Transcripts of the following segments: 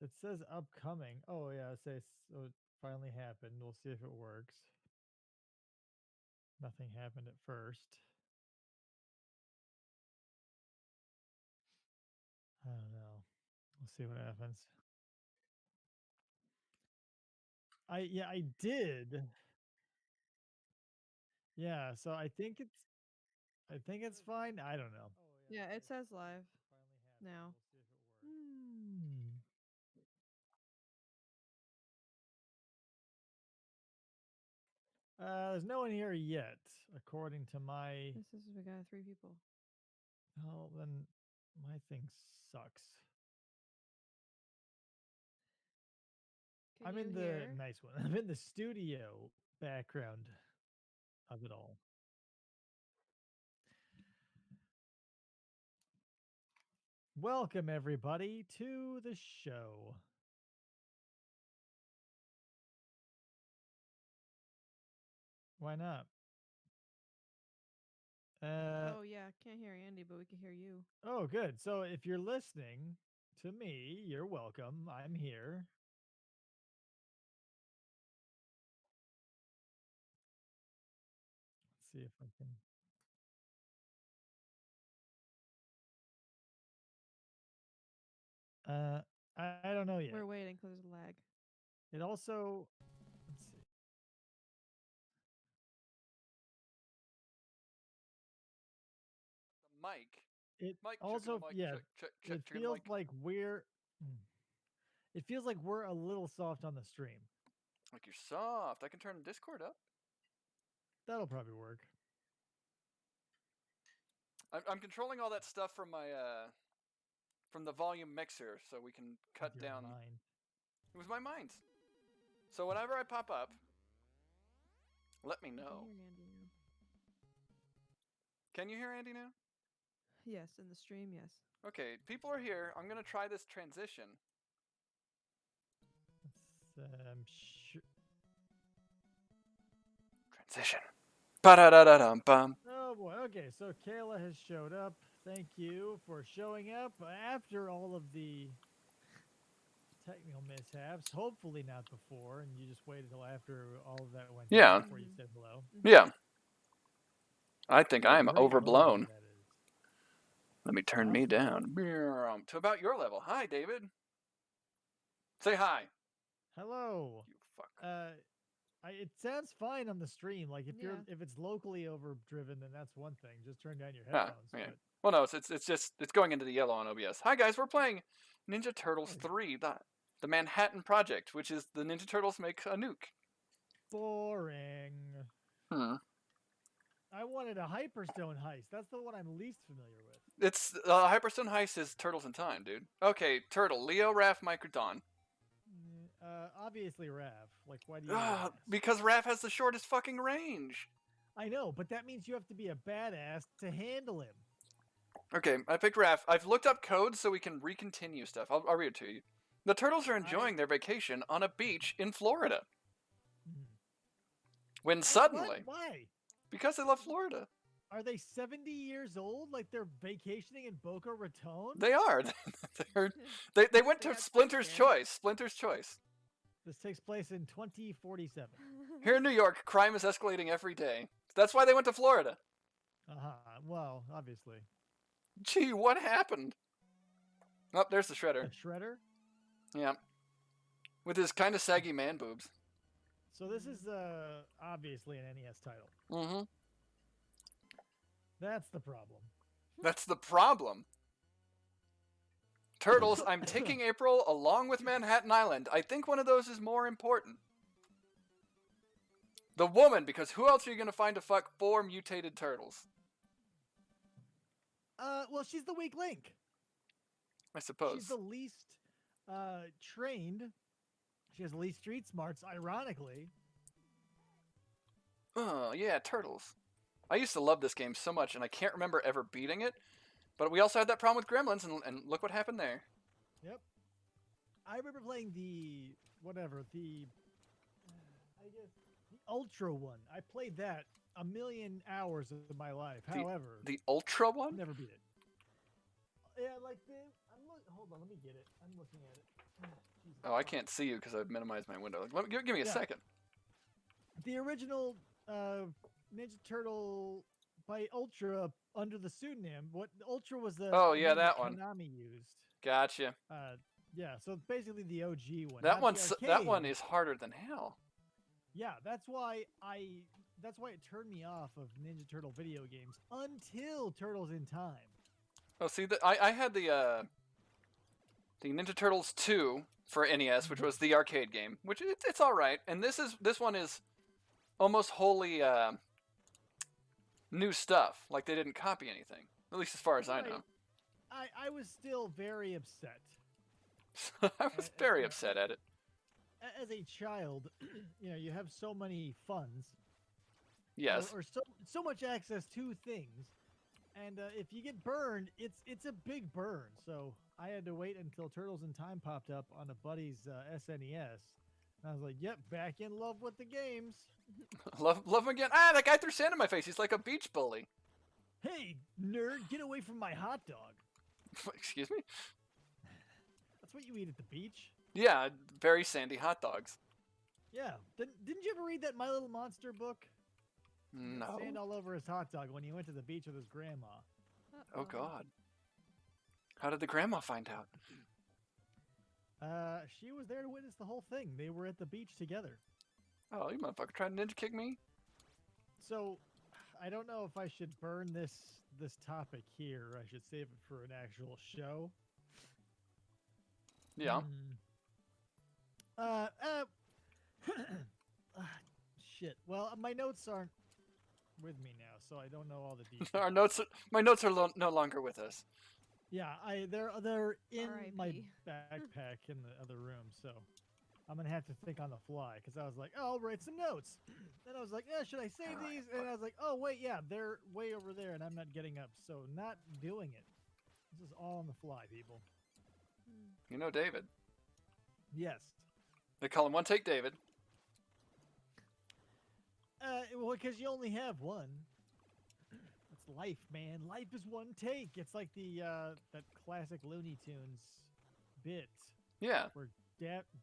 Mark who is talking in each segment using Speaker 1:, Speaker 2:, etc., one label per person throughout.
Speaker 1: It says upcoming. Oh yeah, it says so it finally happened. We'll see if it works. Nothing happened at first. I don't know. We'll see what happens. I did. Yeah, so I think it's fine. I don't know. Oh yeah,
Speaker 2: Yeah, it says
Speaker 1: so
Speaker 2: live
Speaker 1: it finally happened.
Speaker 2: now.
Speaker 1: We'll see if it works. Hmm. There's no one here yet, according to my.
Speaker 2: This is we got 3 people.
Speaker 1: Oh, then my thing sucks.
Speaker 2: Can
Speaker 1: I'm
Speaker 2: you
Speaker 1: in the
Speaker 2: hear?
Speaker 1: nice one. I'm in the studio background of it all. Welcome everybody to the show. Why not? Uh
Speaker 2: Oh yeah, can't hear Andy, but we can hear you.
Speaker 1: oh, good. So if you're listening to me, you're welcome. I'm here. Let's see if I can. Uh, I don't know yet.
Speaker 2: We're waiting because there's a lag.
Speaker 1: It also. Let's see.
Speaker 3: The mic.
Speaker 1: It
Speaker 3: Mic, checking the
Speaker 1: also,
Speaker 3: mic.
Speaker 1: yeah,
Speaker 3: Check, check, check,
Speaker 1: it
Speaker 3: checking the
Speaker 1: feels
Speaker 3: mic.
Speaker 1: like we're. It feels like we're a little soft on the stream.
Speaker 3: Like you're soft. I can turn Discord up.
Speaker 1: That'll probably work.
Speaker 3: I'm controlling all that stuff from my from the volume mixer, so we can
Speaker 1: With
Speaker 3: cut
Speaker 1: your
Speaker 3: down.
Speaker 1: mind.
Speaker 3: It was my mind. So whenever I pop up, let me
Speaker 2: I can
Speaker 3: know.
Speaker 2: hear Andy now.
Speaker 3: Can you hear Andy now?
Speaker 2: Yes, in the stream, yes.
Speaker 3: Okay, people are here. I'm gonna try this transition.
Speaker 1: Sure.
Speaker 3: Transition. Ba-da-da-da-dum-bum.
Speaker 1: Oh boy. Okay, so Kayla has showed up. Thank you for showing up after all of the technical mishaps. Hopefully not before, and you just waited until after all of that went down
Speaker 3: Yeah,
Speaker 1: before you said hello.
Speaker 3: yeah. I think
Speaker 1: What a
Speaker 3: I'm
Speaker 1: great logo
Speaker 3: overblown.
Speaker 1: that is.
Speaker 3: Let me turn me
Speaker 1: Awesome.
Speaker 3: down to about your level. Hi, David. Say hi.
Speaker 1: Hello.
Speaker 3: You fuck.
Speaker 1: It sounds fine on the stream. Like
Speaker 2: Yeah.
Speaker 1: if it's locally overdriven, then that's one thing. Just turn down your
Speaker 3: Ah,
Speaker 1: headphones.
Speaker 3: yeah.
Speaker 1: But
Speaker 3: Well, no, it's just it's going into the yellow on OBS. Hi guys, we're playing Ninja Turtles 3, the Manhattan Project, which is the Ninja Turtles make a nuke.
Speaker 1: boring.
Speaker 3: Hmm.
Speaker 1: I wanted a Hyperstone heist. That's the one I'm least familiar with.
Speaker 3: It's Hyperstone Heist is Turtles in Time, dude. Okay, Turtle, Leo, Raph, Microdon.
Speaker 1: Obviously Rav. Like, why do you even ask?
Speaker 3: Because Raph has the shortest fucking range.
Speaker 1: I know, but that means you have to be a badass to handle him.
Speaker 3: Okay, I picked Raph. I've looked up codes so we can recontinue stuff. I'll read it to you. The turtles are enjoying their vacation on a beach in Florida. When suddenly,
Speaker 1: Why?
Speaker 3: because they love Florida.
Speaker 1: Are they 70 years old? Like they're vacationing in Boca Raton?
Speaker 3: They are. They went to Splinter's Choice. Splinter's Choice.
Speaker 1: This takes place in 2047.
Speaker 3: Here in New York, crime is escalating every day. That's why they went to Florida.
Speaker 1: Well, obviously.
Speaker 3: Gee, what happened? Oh, there's the Shredder.
Speaker 1: The Shredder?
Speaker 3: Yeah. With his kind of saggy man boobs.
Speaker 1: So this is obviously an NES title.
Speaker 3: Mm-hmm.
Speaker 1: That's the problem.
Speaker 3: That's the problem. Turtles, I'm taking April along with Manhattan Island. I think one of those is more important. The woman, because who else are you going to find to fuck 4 mutated turtles?
Speaker 1: Well, she's the weak link.
Speaker 3: I suppose.
Speaker 1: She's the least trained. She has the least street smarts, ironically.
Speaker 3: Oh, yeah, Turtles. I used to love this game so much, and I can't remember ever beating it. But we also had that problem with Gremlins, and look what happened there.
Speaker 1: Yep. I remember playing the Ultra one. I played that a million hours of my life. However,
Speaker 3: the Ultra one?
Speaker 1: Never beat it. Yeah, like hold on, let me get it. I'm looking at it.
Speaker 3: Oh, I can't see you because I've minimized my window. Give me a
Speaker 1: Yeah.
Speaker 3: second.
Speaker 1: The original Ninja Turtle by Ultra under the pseudonym. What Ultra was the
Speaker 3: Oh,
Speaker 1: the
Speaker 3: yeah,
Speaker 1: name
Speaker 3: that one.
Speaker 1: Konami used.
Speaker 3: Gotcha.
Speaker 1: Yeah, so basically the OG one.
Speaker 3: That
Speaker 1: not the
Speaker 3: that one
Speaker 1: arcade.
Speaker 3: is harder than hell.
Speaker 1: Yeah, that's why it turned me off of Ninja Turtle video games until Turtles in Time.
Speaker 3: Oh, see, I had the Ninja Turtles 2 for NES, which was the arcade game, which it's all right. And this one is almost wholly new stuff. Like they didn't copy anything, at least as far as I know.
Speaker 1: I was still very upset.
Speaker 3: I was very upset at it.
Speaker 1: As a child, you have so many funds.
Speaker 3: Yes.
Speaker 1: Or so much access to things, and if you get burned, it's a big burn. So I had to wait until Turtles in Time popped up on a buddy's SNES, and I was like, "Yep, back in love with the games."
Speaker 3: love him again. Ah, that guy threw sand in my face. He's like a beach bully.
Speaker 1: Hey, nerd, get away from my hot dog.
Speaker 3: Excuse me?
Speaker 1: That's what you eat at the beach.
Speaker 3: Yeah, very sandy hot dogs.
Speaker 1: Yeah. Didn't you ever read that My Little Monster book?
Speaker 3: No.
Speaker 1: Sand all over his hot dog when he went to the beach with his grandma.
Speaker 3: Oh, God. How did the grandma find out?
Speaker 1: She was there to witness the whole thing. They were at the beach together.
Speaker 3: Oh, you motherfucker trying to ninja kick me?
Speaker 1: So, I don't know if I should burn this topic here, or I should save it for an actual show.
Speaker 3: Yeah.
Speaker 1: Shit. Well, my notes aren't with me now, so I don't know all the details.
Speaker 3: My notes are no longer with us.
Speaker 1: Yeah, they're in my
Speaker 2: R.I.P.
Speaker 1: backpack in the other room, so I'm gonna have to think on the fly because I was like, oh, I'll write some notes. Then I was like, yeah, should I save these? And I was like, oh wait, yeah, they're way over there, and I'm not getting up, so not doing it. This is all on the fly, people.
Speaker 3: You know David.
Speaker 1: Yes.
Speaker 3: They call him One Take David.
Speaker 1: Well, because you only have one. That's life, man. Life is one take. It's like the that classic Looney Tunes bit
Speaker 3: Yeah.
Speaker 1: where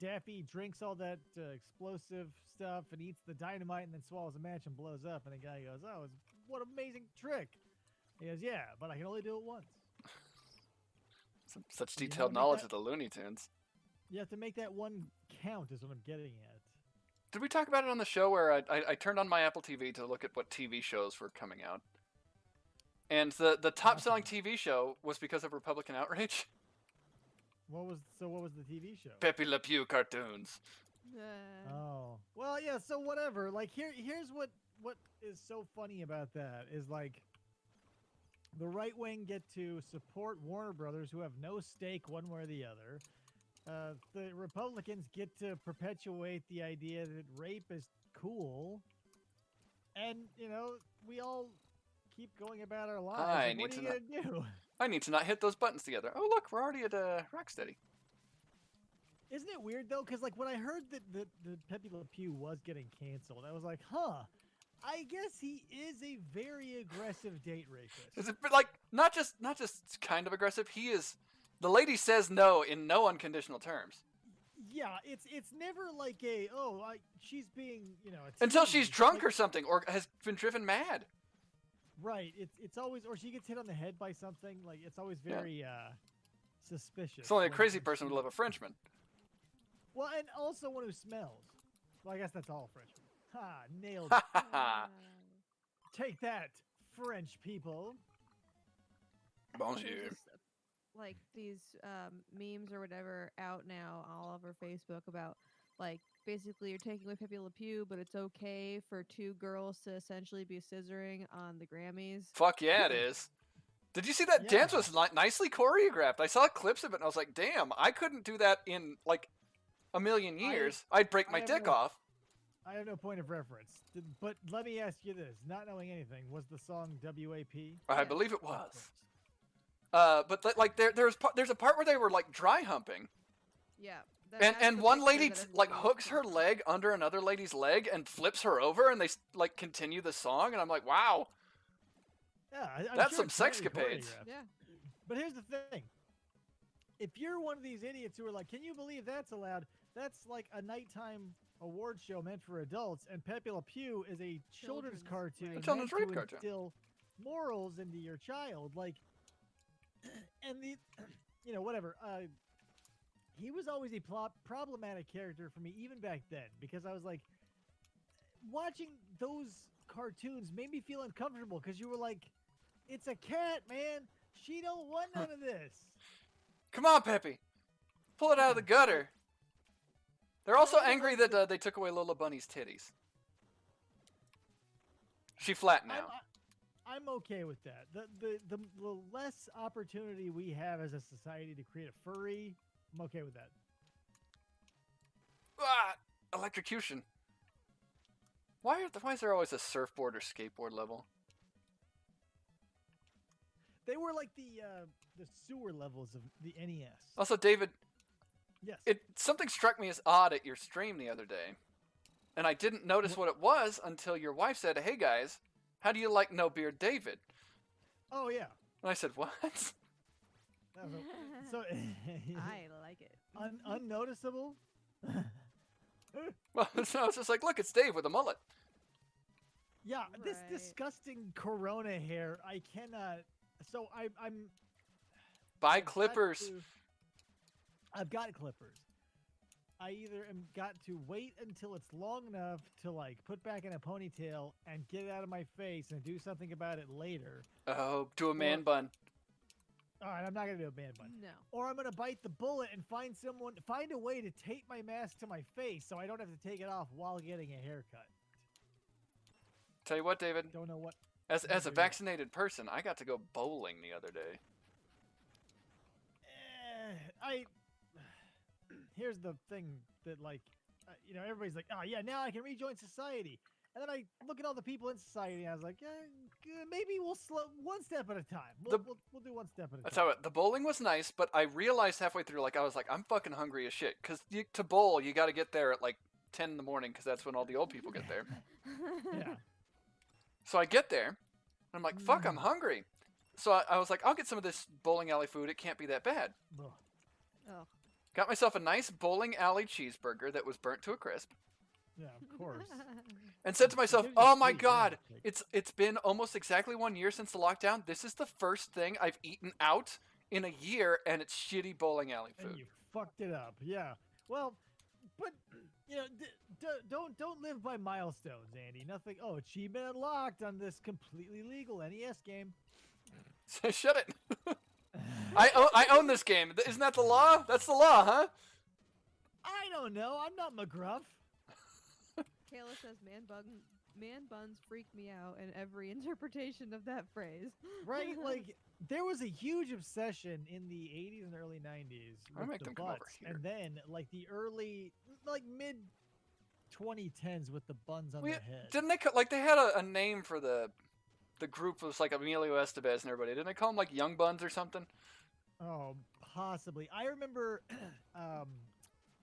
Speaker 1: Daffy drinks all that explosive stuff and eats the dynamite and then swallows a match and blows up. And the guy goes, "Oh, what an amazing trick!" He goes, "Yeah, but I can only do it once."
Speaker 3: Such
Speaker 1: You
Speaker 3: detailed
Speaker 1: wanna make
Speaker 3: knowledge
Speaker 1: that-
Speaker 3: of the Looney Tunes.
Speaker 1: You have to make that one count, is what I'm getting at.
Speaker 3: Did we talk about it on the show where I turned on my Apple TV to look at what TV shows were coming out? And the top selling TV show was because of Republican outrage.
Speaker 1: What was the TV show?
Speaker 3: Pepe Le Pew cartoons.
Speaker 1: Oh, well, yeah. So whatever. Like here's what is so funny about that is like the right wing get to support Warner Brothers, who have no stake one way or the other. The Republicans get to perpetuate the idea that rape is cool, and we all keep going about our lives. What are you gonna do?
Speaker 3: I need to not hit those buttons together. Oh look, we're already at Rocksteady.
Speaker 1: Isn't it weird though? Because like when I heard that the Pepe Le Pew was getting canceled, I was like, huh. I guess he is a very aggressive date rapist.
Speaker 3: Is it like not just kind of aggressive? He is. The lady says no in no unconditional terms.
Speaker 1: Yeah, it's never like she's being
Speaker 3: Until she's
Speaker 1: teased.
Speaker 3: drunk
Speaker 1: Like,
Speaker 3: or something, or has been driven mad.
Speaker 1: right. It's always, or she gets hit on the head by something. Like it's always very suspicious.
Speaker 3: It's only a
Speaker 1: when-
Speaker 3: crazy
Speaker 1: when
Speaker 3: person
Speaker 1: she-
Speaker 3: would love a Frenchman.
Speaker 1: Well, and also one who smells. Well, I guess that's all Frenchmen. Ha! Nailed it. Take that, French people.
Speaker 3: Bonjour.
Speaker 2: There's just, like these memes or whatever out now all over Facebook about like basically you're taking away Pepe Le Pew, but it's okay for two girls to essentially be scissoring on the Grammys.
Speaker 3: Fuck yeah, it is. Did you see that dance
Speaker 1: Yeah.
Speaker 3: was nicely choreographed? I saw clips of it and I was like, damn, I couldn't do that in like a million years. I'd break
Speaker 1: I
Speaker 3: my
Speaker 1: have
Speaker 3: dick
Speaker 1: no-
Speaker 3: off.
Speaker 1: I have no point of reference. But let me ask you this: not knowing anything, was the song WAP?
Speaker 3: I
Speaker 2: Yeah.
Speaker 3: believe it
Speaker 1: Of
Speaker 3: was.
Speaker 1: course.
Speaker 3: But like there's a part where they were like dry humping.
Speaker 2: Yeah.
Speaker 3: And one lady like hooks her leg under another lady's leg and flips her over, and they like continue the song, and I'm like, wow,
Speaker 1: Yeah, I'm
Speaker 3: that's
Speaker 1: sure
Speaker 3: some
Speaker 1: it's totally
Speaker 3: sexcapades.
Speaker 1: choreographed.
Speaker 2: Yeah.
Speaker 1: But here's the thing: if you're one of these idiots who are like, can you believe that's allowed? That's like a nighttime award show meant for adults, and Pepe Le Pew is a children's
Speaker 2: Children's,
Speaker 1: cartoon
Speaker 2: right.
Speaker 3: A children's
Speaker 1: meant
Speaker 3: rape
Speaker 1: to
Speaker 3: cartoon.
Speaker 1: instill morals into your child. Like, and the, whatever. He was always a problematic character for me, even back then, because I was like, watching those cartoons made me feel uncomfortable because you were like, it's a cat, man. She don't want none of this.
Speaker 3: Come on, Peppy. Pull it out of the gutter. They're also angry that they took away Lola Bunny's titties. She flat now.
Speaker 1: I'm okay with that. The less opportunity we have as a society to create a furry, I'm okay with that.
Speaker 3: Ah, electrocution. Why is there always a surfboard or skateboard level?
Speaker 1: They were like the sewer levels of the NES.
Speaker 3: Also, David,
Speaker 1: Yes.
Speaker 3: something struck me as odd at your stream the other day, and I didn't notice what it was until your wife said, "Hey guys, how do you like No Beard David?"
Speaker 1: Oh yeah.
Speaker 3: And I said, "What?"
Speaker 1: That was so
Speaker 2: I like it.
Speaker 1: unnoticeable.
Speaker 3: Well, so I was just like, "Look, it's Dave with a mullet."
Speaker 1: Yeah, this
Speaker 2: Right.
Speaker 1: disgusting Corona hair. I cannot. So I'm.
Speaker 3: Buy
Speaker 1: I've got
Speaker 3: clippers.
Speaker 1: I've got clippers. I either am got to wait until it's long enough to like put back in a ponytail and get it out of my face and do something about it later.
Speaker 3: Oh, do a man bun.
Speaker 1: All right, I'm not gonna do a man bun.
Speaker 2: No.
Speaker 1: Or I'm gonna bite the bullet and find a way to tape my mask to my face so I don't have to take it off while getting a haircut.
Speaker 3: Tell you what, David.
Speaker 1: Don't know what.
Speaker 3: As a
Speaker 1: Yeah.
Speaker 3: vaccinated person, I got to go bowling the other day.
Speaker 1: Here's the thing that like, everybody's like, oh yeah, now I can rejoin society. And then I look at all the people in society, and I was like, maybe we'll slow one step at a time. We'll do one step at a
Speaker 3: That's
Speaker 1: time.
Speaker 3: how the bowling was nice, but I realized halfway through, I was like, I'm fucking hungry as shit. Because to bowl, you got to get there at 10 in the morning, because that's when all the old people get there.
Speaker 1: Yeah.
Speaker 3: So I get there, and I'm like, fuck, I'm hungry. So I was like, I'll get some of this bowling alley food. It can't be that bad.
Speaker 1: Ugh.
Speaker 2: Oh.
Speaker 3: Got myself a nice bowling alley cheeseburger that was burnt to a crisp.
Speaker 1: Yeah, of course.
Speaker 3: And said to myself,
Speaker 1: gives you
Speaker 3: oh my
Speaker 1: sweet, yeah,
Speaker 3: god,
Speaker 1: like-
Speaker 3: it's been almost exactly 1 year since the lockdown. This is the first thing I've eaten out in a year, and it's shitty bowling alley
Speaker 1: And
Speaker 3: food.
Speaker 1: you fucked it up. Yeah. Well, but don't live by milestones, Andy. Nothing. Oh, achievement unlocked on this completely legal NES game.
Speaker 3: So shut it. I own this game. Isn't that the law? That's the law, huh?
Speaker 1: I don't know. I'm not McGruff.
Speaker 2: Kayla says man buns freak me out in every interpretation of that phrase.
Speaker 1: Right? Like, there was a huge obsession in the 80s and early 90s
Speaker 3: I'll
Speaker 1: with
Speaker 3: make
Speaker 1: the
Speaker 3: them come over
Speaker 1: butts.
Speaker 3: here.
Speaker 1: And then, the early, mid 2010s with the buns on
Speaker 3: We,
Speaker 1: their head.
Speaker 3: didn't they they had a name for the group was Emilio Estevez and everybody. Didn't they call them Young Buns or something?
Speaker 1: Oh, possibly. I remember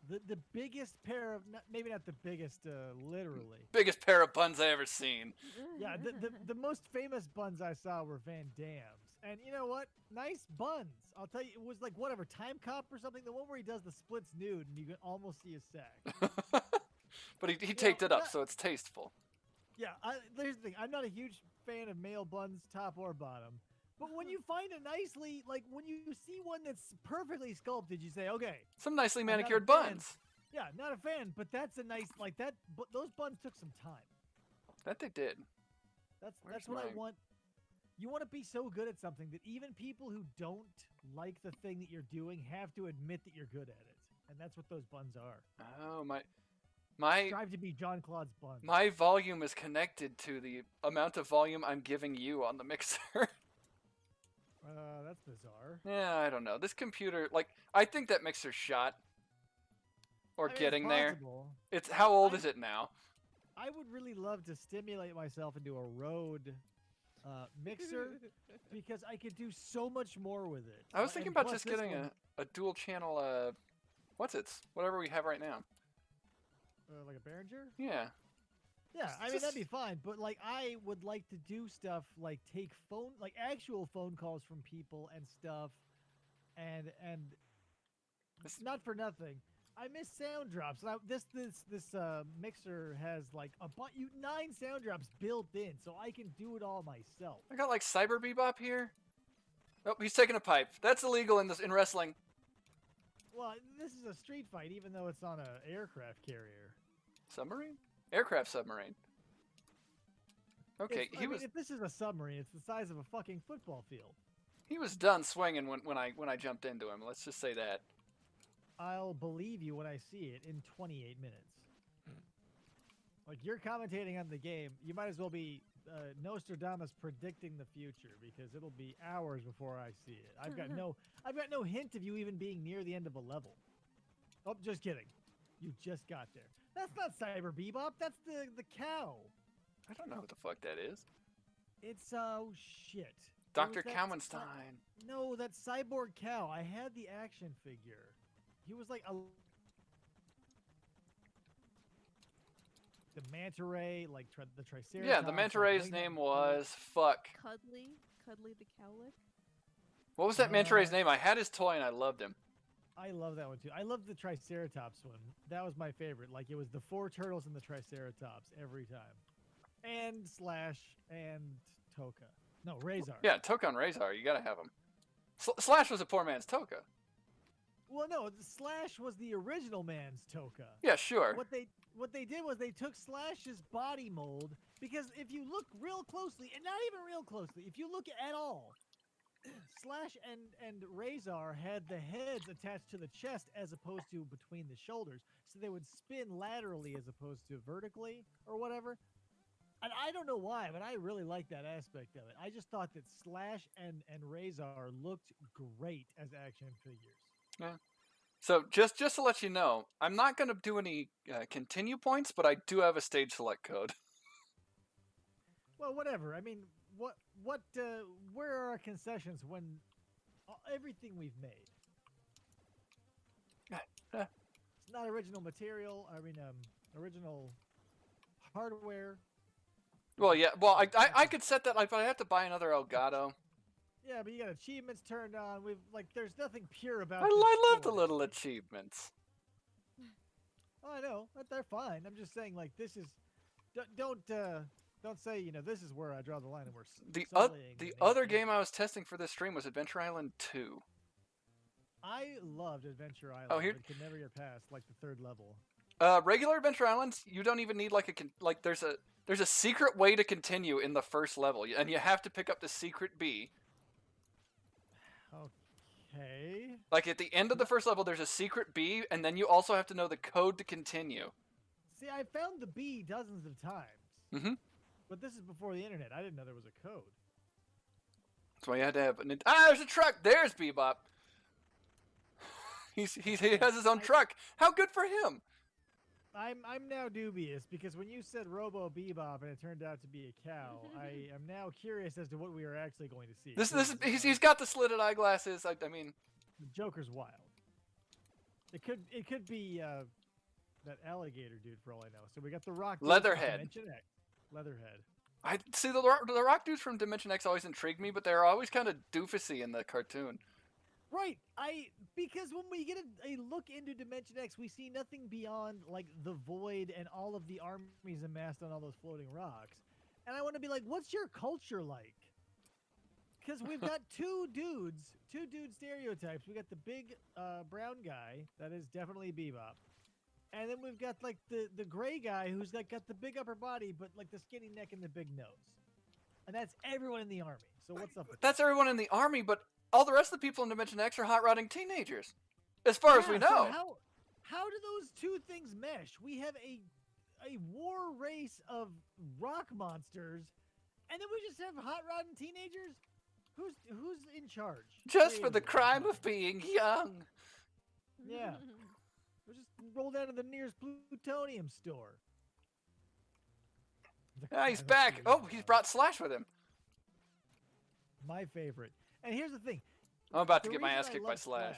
Speaker 1: the biggest pair of, maybe not the biggest, literally.
Speaker 3: Biggest pair of buns I ever seen.
Speaker 1: Yeah, the most famous buns I saw were Van Damme's. And you know what? Nice buns. I'll tell you, it was whatever, Time Cop or something. The one where he does the splits nude and you can almost see his sack.
Speaker 3: But he taped it up,
Speaker 1: that-
Speaker 3: so it's tasteful.
Speaker 1: Yeah, here's the thing. I'm not a huge fan of male buns, top or bottom. But when you find a nicely, when you see one that's perfectly sculpted, you say, okay.
Speaker 3: Some nicely
Speaker 1: not a
Speaker 3: manicured
Speaker 1: fan.
Speaker 3: buns.
Speaker 1: Yeah, not a fan, but that's a nice, that. But those buns took some time.
Speaker 3: That they did.
Speaker 1: That's
Speaker 3: Where's
Speaker 1: what I
Speaker 3: my-
Speaker 1: want. You want to be so good at something that even people who don't like the thing that you're doing have to admit that you're good at it, and that's what those buns are.
Speaker 3: Oh my
Speaker 1: Strive to be John Claude's buns.
Speaker 3: my volume is connected to the amount of volume I'm giving you on the mixer.
Speaker 1: That's bizarre.
Speaker 3: Yeah, I don't know. This computer, I think that mixer's shot. Or
Speaker 1: I mean, it's
Speaker 3: getting there.
Speaker 1: possible.
Speaker 3: It's how old is it now?
Speaker 1: I would really love to stimulate myself into a Rode mixer because I could do so much more with it.
Speaker 3: I was thinking
Speaker 1: And
Speaker 3: about
Speaker 1: plus
Speaker 3: just
Speaker 1: this
Speaker 3: getting
Speaker 1: one,
Speaker 3: a dual channel. Whatever we have right now.
Speaker 1: like a Behringer.
Speaker 3: Yeah.
Speaker 1: Yeah, I mean
Speaker 3: Just-
Speaker 1: that'd be fine, but I would like to do stuff like take actual phone calls from people and stuff, and Not for nothing. I miss sound drops. And this mixer has like 9 sound drops built in, so I can do it all myself.
Speaker 3: I got like Cyber Bebop here. Oh, he's taking a pipe. That's illegal in wrestling.
Speaker 1: Well, this is a street fight, even though it's on an aircraft carrier.
Speaker 3: Submarine? Aircraft submarine. Okay,
Speaker 1: If this is a submarine, it's the size of a fucking football field.
Speaker 3: He was done swinging when I jumped into him. Let's just say that.
Speaker 1: I'll believe you when I see it in 28 minutes. Like, you're commentating on the game, you might as well be Nostradamus predicting the future, because it'll be hours before I see it. I've got no hint of you even being near the end of a level. Oh, just kidding. You just got there. That's not Cyber Bebop. That's the cow.
Speaker 3: I don't know what the fuck that is.
Speaker 1: It's shit.
Speaker 3: Dr. Cowenstein.
Speaker 1: No, that cyborg cow. I had the action figure. He was like the manta ray, like the Triceratops.
Speaker 3: Yeah, the manta ray's name was
Speaker 2: Cuddly the cowlick.
Speaker 3: What was that manta ray's name? I had his toy and I loved him.
Speaker 1: I love that one too. I love the Triceratops one. That was my favorite. Like, it was the 4 turtles and the Triceratops every time. And Slash and Toka. No, Razor.
Speaker 3: Yeah, Toka and Razor. You gotta have him. Slash was a poor man's Toka.
Speaker 1: Well, no, Slash was the original man's Toka.
Speaker 3: Yeah, sure.
Speaker 1: What they did was they took Slash's body mold, because if you look real closely, and not even real closely, if you look at all, Slash and Razor had the heads attached to the chest as opposed to between the shoulders, so they would spin laterally as opposed to vertically or whatever. And I don't know why, but I really like that aspect of it. I just thought that Slash and Razor looked great as action figures.
Speaker 3: Yeah. So just to let you know, I'm not going to do any continue points, but I do have a stage select code.
Speaker 1: Well, whatever. I mean, where are our concessions when everything we've made? It's not original material. I mean, original hardware.
Speaker 3: Well, yeah. Well, I could set that up, but I have to buy another Elgato.
Speaker 1: Yeah, but you got achievements turned on. There's nothing pure about.
Speaker 3: I love the little achievements.
Speaker 1: Oh, I know, but they're fine. I'm just saying, like, this is. Don't say, this is where I draw the line and we're.
Speaker 3: The other game I was testing for this stream was Adventure Island 2.
Speaker 1: I loved Adventure Island.
Speaker 3: Oh, here.
Speaker 1: But could never get past like the 3rd level.
Speaker 3: Regular Adventure Islands, you don't even need there's a secret way to continue in the first level, and you have to pick up the secret bee.
Speaker 1: Okay.
Speaker 3: Like, at the end of the first level, there's a secret bee, and then you also have to know the code to continue.
Speaker 1: See, I found the bee dozens of times.
Speaker 3: Mm-hmm.
Speaker 1: But this is before the internet. I didn't know there was a code.
Speaker 3: That's why you had to have there's a truck! There's Bebop! He has his own truck! How good for him!
Speaker 1: I'm now dubious, because when you said Robo Bebop and it turned out to be a cow, I am now curious as to what we are actually going to see.
Speaker 3: He's got the slitted eyeglasses. I mean,
Speaker 1: the Joker's wild. It could be that alligator dude for all I know. So we got the Rock.
Speaker 3: Leatherhead.
Speaker 1: Dimension X. Leatherhead.
Speaker 3: I see the Rock dudes from Dimension X always intrigued me, but they're always kind of doofusy in the cartoon.
Speaker 1: Right, because when we get a look into Dimension X, we see nothing beyond like the void and all of the armies amassed on all those floating rocks, and I want to be like, what's your culture like? Because we've got two dude stereotypes. We got the big brown guy that is definitely Bebop, and then we've got like the gray guy who's got the big upper body but like the skinny neck and the big nose, and that's everyone in the army. So what's up with
Speaker 3: That's everyone in the army, but all the rest of the people in Dimension X are hot rodding teenagers, as far as we know.
Speaker 1: So how do those two things mesh? We have a war race of rock monsters, and then we just have hot rodding teenagers. Who's in charge?
Speaker 3: Just for the crime of being young.
Speaker 1: Yeah, we'll just roll down to the nearest plutonium store.
Speaker 3: He's back. Oh, he's brought Slash with him.
Speaker 1: My favorite. And here's the thing.
Speaker 3: I'm about to get my ass kicked by Slash.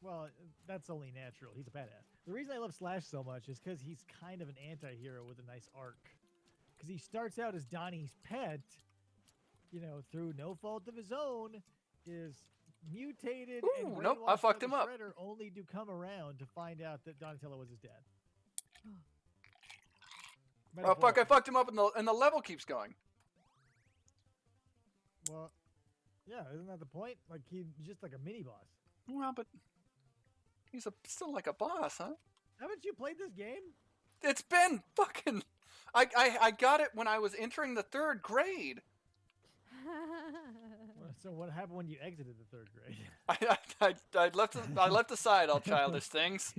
Speaker 1: Well, that's only natural. He's a badass. The reason I love Slash so much is because he's kind of an anti-hero with a nice arc. Because he starts out as Donnie's pet, through no fault of his own, is mutated
Speaker 3: Ooh,
Speaker 1: and
Speaker 3: nope, I
Speaker 1: brainwashed
Speaker 3: fucked
Speaker 1: by
Speaker 3: him
Speaker 1: the
Speaker 3: up.
Speaker 1: Shredder only to come around to find out that Donatello was his dad.
Speaker 3: Oh fuck! I fucked him up, and the level keeps going.
Speaker 1: Well, yeah, isn't that the point? Like he's just like a mini boss.
Speaker 3: Well, but he's still like a boss, huh?
Speaker 1: Haven't you played this game?
Speaker 3: It's been fucking. I got it when I was entering the 3rd grade.
Speaker 1: So what happened when you exited the 3rd grade?
Speaker 3: I left aside all childish things.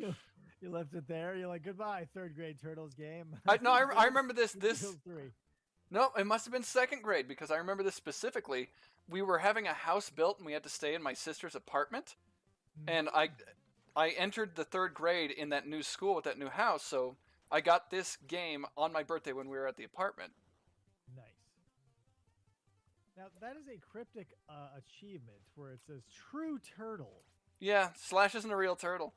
Speaker 1: You left it there. You're like, goodbye, 3rd grade Turtles game.
Speaker 3: I remember this.
Speaker 1: Turtles 3.
Speaker 3: No, it must have been 2nd grade because I remember this specifically. We were having a house built and we had to stay in my sister's apartment, and I entered the 3rd grade in that new school with that new house, so I got this game on my birthday when we were at the apartment.
Speaker 1: Nice. Now that is a cryptic achievement where it says "True Turtle."
Speaker 3: Yeah, Slash isn't a real turtle.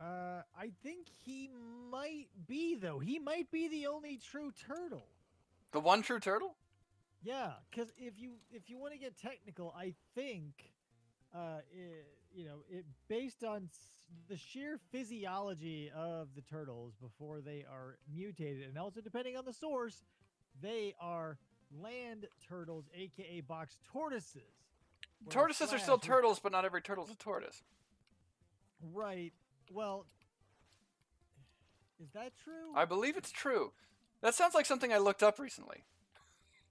Speaker 1: I think he might be though. He might be the only true turtle.
Speaker 3: The one true turtle?
Speaker 1: Yeah, because if you want to get technical, I think, it based on the sheer physiology of the turtles before they are mutated, and also depending on the source, they are land turtles, aka box tortoises.
Speaker 3: Tortoises are still turtles, but not every turtle's a tortoise.
Speaker 1: Right. Well, is that true?
Speaker 3: I believe it's true. That sounds like something I looked up recently.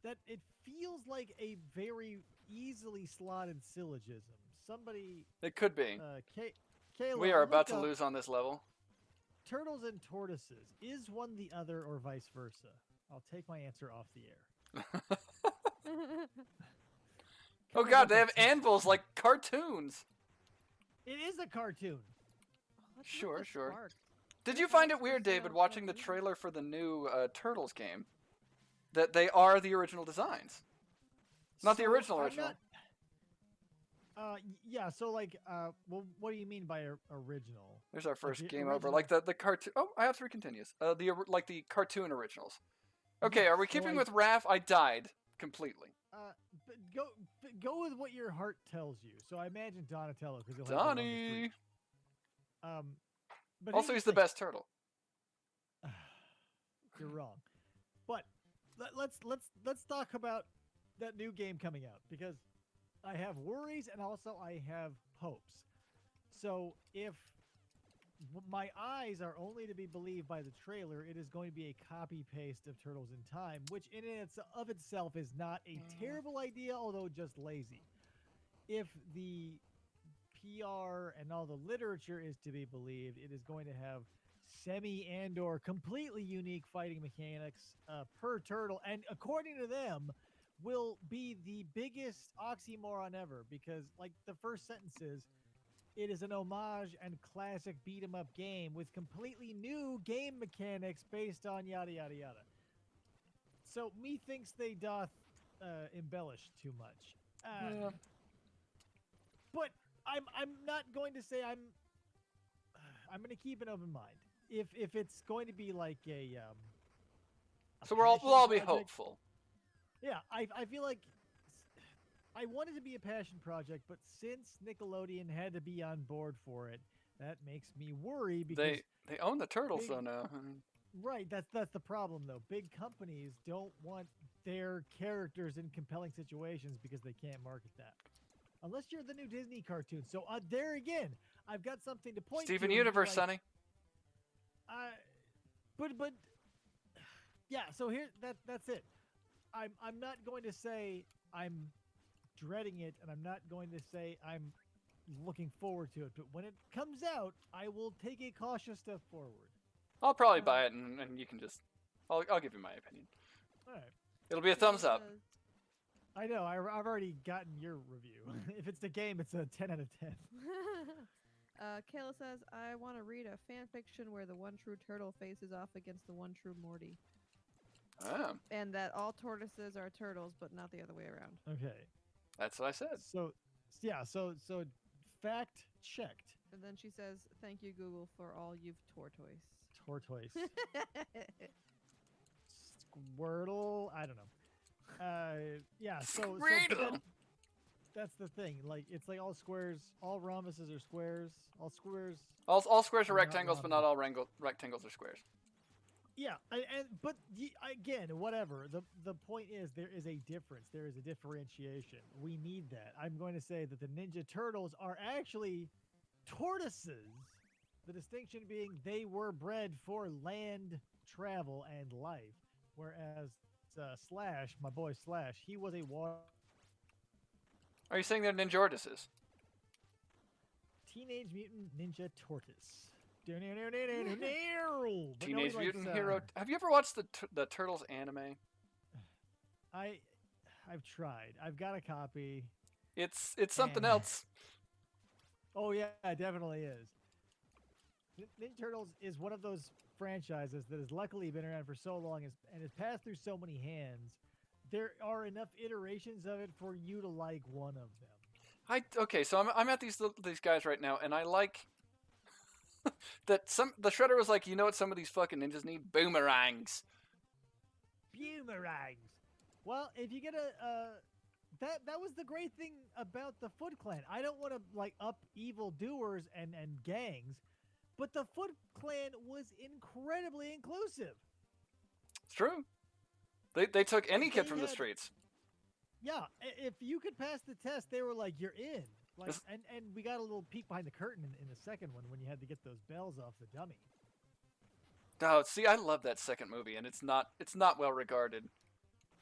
Speaker 1: That it feels like a very easily slotted syllogism. Somebody.
Speaker 3: It could be.
Speaker 1: Kayla,
Speaker 3: We are about
Speaker 1: look
Speaker 3: to
Speaker 1: up
Speaker 3: lose on this level.
Speaker 1: turtles and tortoises. Is one the other or vice versa? I'll take my answer off the air.
Speaker 3: Oh god, they have anvils like cartoons.
Speaker 1: It is a cartoon.
Speaker 3: Sure. Did you find it weird, David, watching the trailer for the new Turtles game? That they are the original designs. Not the original.
Speaker 1: Yeah, so like, well, what do you mean by original?
Speaker 3: There's our first
Speaker 1: the
Speaker 3: game over.
Speaker 1: original.
Speaker 3: Like the cartoon. Oh, I have 3 continues. The cartoon originals. Okay, are we
Speaker 1: so
Speaker 3: keeping
Speaker 1: I-
Speaker 3: with Raph? I died completely.
Speaker 1: But go with what your heart tells you. So I imagine Donatello because he'll have the longest
Speaker 3: Donnie.
Speaker 1: reach. But
Speaker 3: Also,
Speaker 1: here's
Speaker 3: he's the
Speaker 1: thing.
Speaker 3: best turtle.
Speaker 1: You're wrong. But let's talk about that new game coming out because I have worries and also I have hopes. So if my eyes are only to be believed by the trailer, it is going to be a copy paste of Turtles in Time, which in of itself is not a terrible idea, although just lazy. If the PR and all the literature is to be believed, it is going to have semi and or completely unique fighting mechanics per turtle, and according to them will be the biggest oxymoron ever because like the first sentence is it is an homage and classic beat 'em up game with completely new game mechanics based on yada yada yada. So methinks they doth embellish too much. But I'm not going to say I'm going to keep an open mind. If it's going to be like a
Speaker 3: So we'll all be
Speaker 1: project,
Speaker 3: hopeful.
Speaker 1: Yeah, I feel like I wanted to be a passion project, but since Nickelodeon had to be on board for it, that makes me worry because
Speaker 3: They own the turtles
Speaker 1: big-
Speaker 3: though now. I mean,
Speaker 1: right, that's the problem though. Big companies don't want their characters in compelling situations because they can't market that. Unless you're the new Disney cartoon. So there again, I've got something to point
Speaker 3: Steven
Speaker 1: to.
Speaker 3: Universe,
Speaker 1: like,
Speaker 3: Sonny.
Speaker 1: But yeah, so here that's it. I'm not going to say I'm dreading it, and I'm not going to say I'm looking forward to it. But when it comes out, I will take a cautious step forward.
Speaker 3: I'll probably buy it, and you can just. I'll give you my opinion.
Speaker 1: All right.
Speaker 3: It'll be a thumbs up.
Speaker 1: I know. I've already gotten your review. If it's the game, it's a 10 out of 10.
Speaker 2: Kayla says, I want to read a fan fiction where the one true turtle faces off against the one true Morty.
Speaker 3: Oh,
Speaker 2: And that all tortoises are turtles, but not the other way around.
Speaker 1: Okay.
Speaker 3: that's what I said.
Speaker 1: So yeah. So fact checked.
Speaker 2: And then she says, thank you, Google, for all you've tortoise.
Speaker 1: Tortoise. Squirtle. I don't know. Yeah. So but then, that's the thing. Like it's like all squares, all rhombuses are squares, all squares.
Speaker 3: All squares are
Speaker 1: They're not
Speaker 3: rectangles, but not all rectangles are squares.
Speaker 1: Yeah, but again, whatever. The point is there is a difference. There is a differentiation. We need that. I'm going to say that the Ninja Turtles are actually tortoises. The distinction being they were bred for land travel and life, whereas Slash, my boy Slash, he was a water.
Speaker 3: Are you saying they're Ninjordises?
Speaker 1: Teenage Mutant Ninja Tortoise. But
Speaker 3: Teenage
Speaker 1: nobody
Speaker 3: Mutant
Speaker 1: likes,
Speaker 3: Hero. Have you ever watched the Turtles anime?
Speaker 1: I've tried. I've got a copy.
Speaker 3: It's something
Speaker 1: And-
Speaker 3: else.
Speaker 1: Oh yeah, it definitely is. Ninja Turtles is one of those franchises that has luckily been around for so long and has passed through so many hands. There are enough iterations of it for you to like one of them.
Speaker 3: Okay, so I'm at these guys right now, and I like that the Shredder was like, you know what some of these fucking ninjas need? Boomerangs.
Speaker 1: Boomerangs. Well, if you get that was the great thing about the Foot Clan. I don't want to like up evil doers and gangs, but the Foot Clan was incredibly inclusive.
Speaker 3: It's true. They took any kid
Speaker 1: They
Speaker 3: from the
Speaker 1: had-
Speaker 3: streets.
Speaker 1: Yeah, if you could pass the test, they were like, you're in. Like,
Speaker 3: This-
Speaker 1: and we got a little peek behind the curtain in the second one when you had to get those bells off the dummy.
Speaker 3: Oh, see, I love that second movie, and it's not well regarded.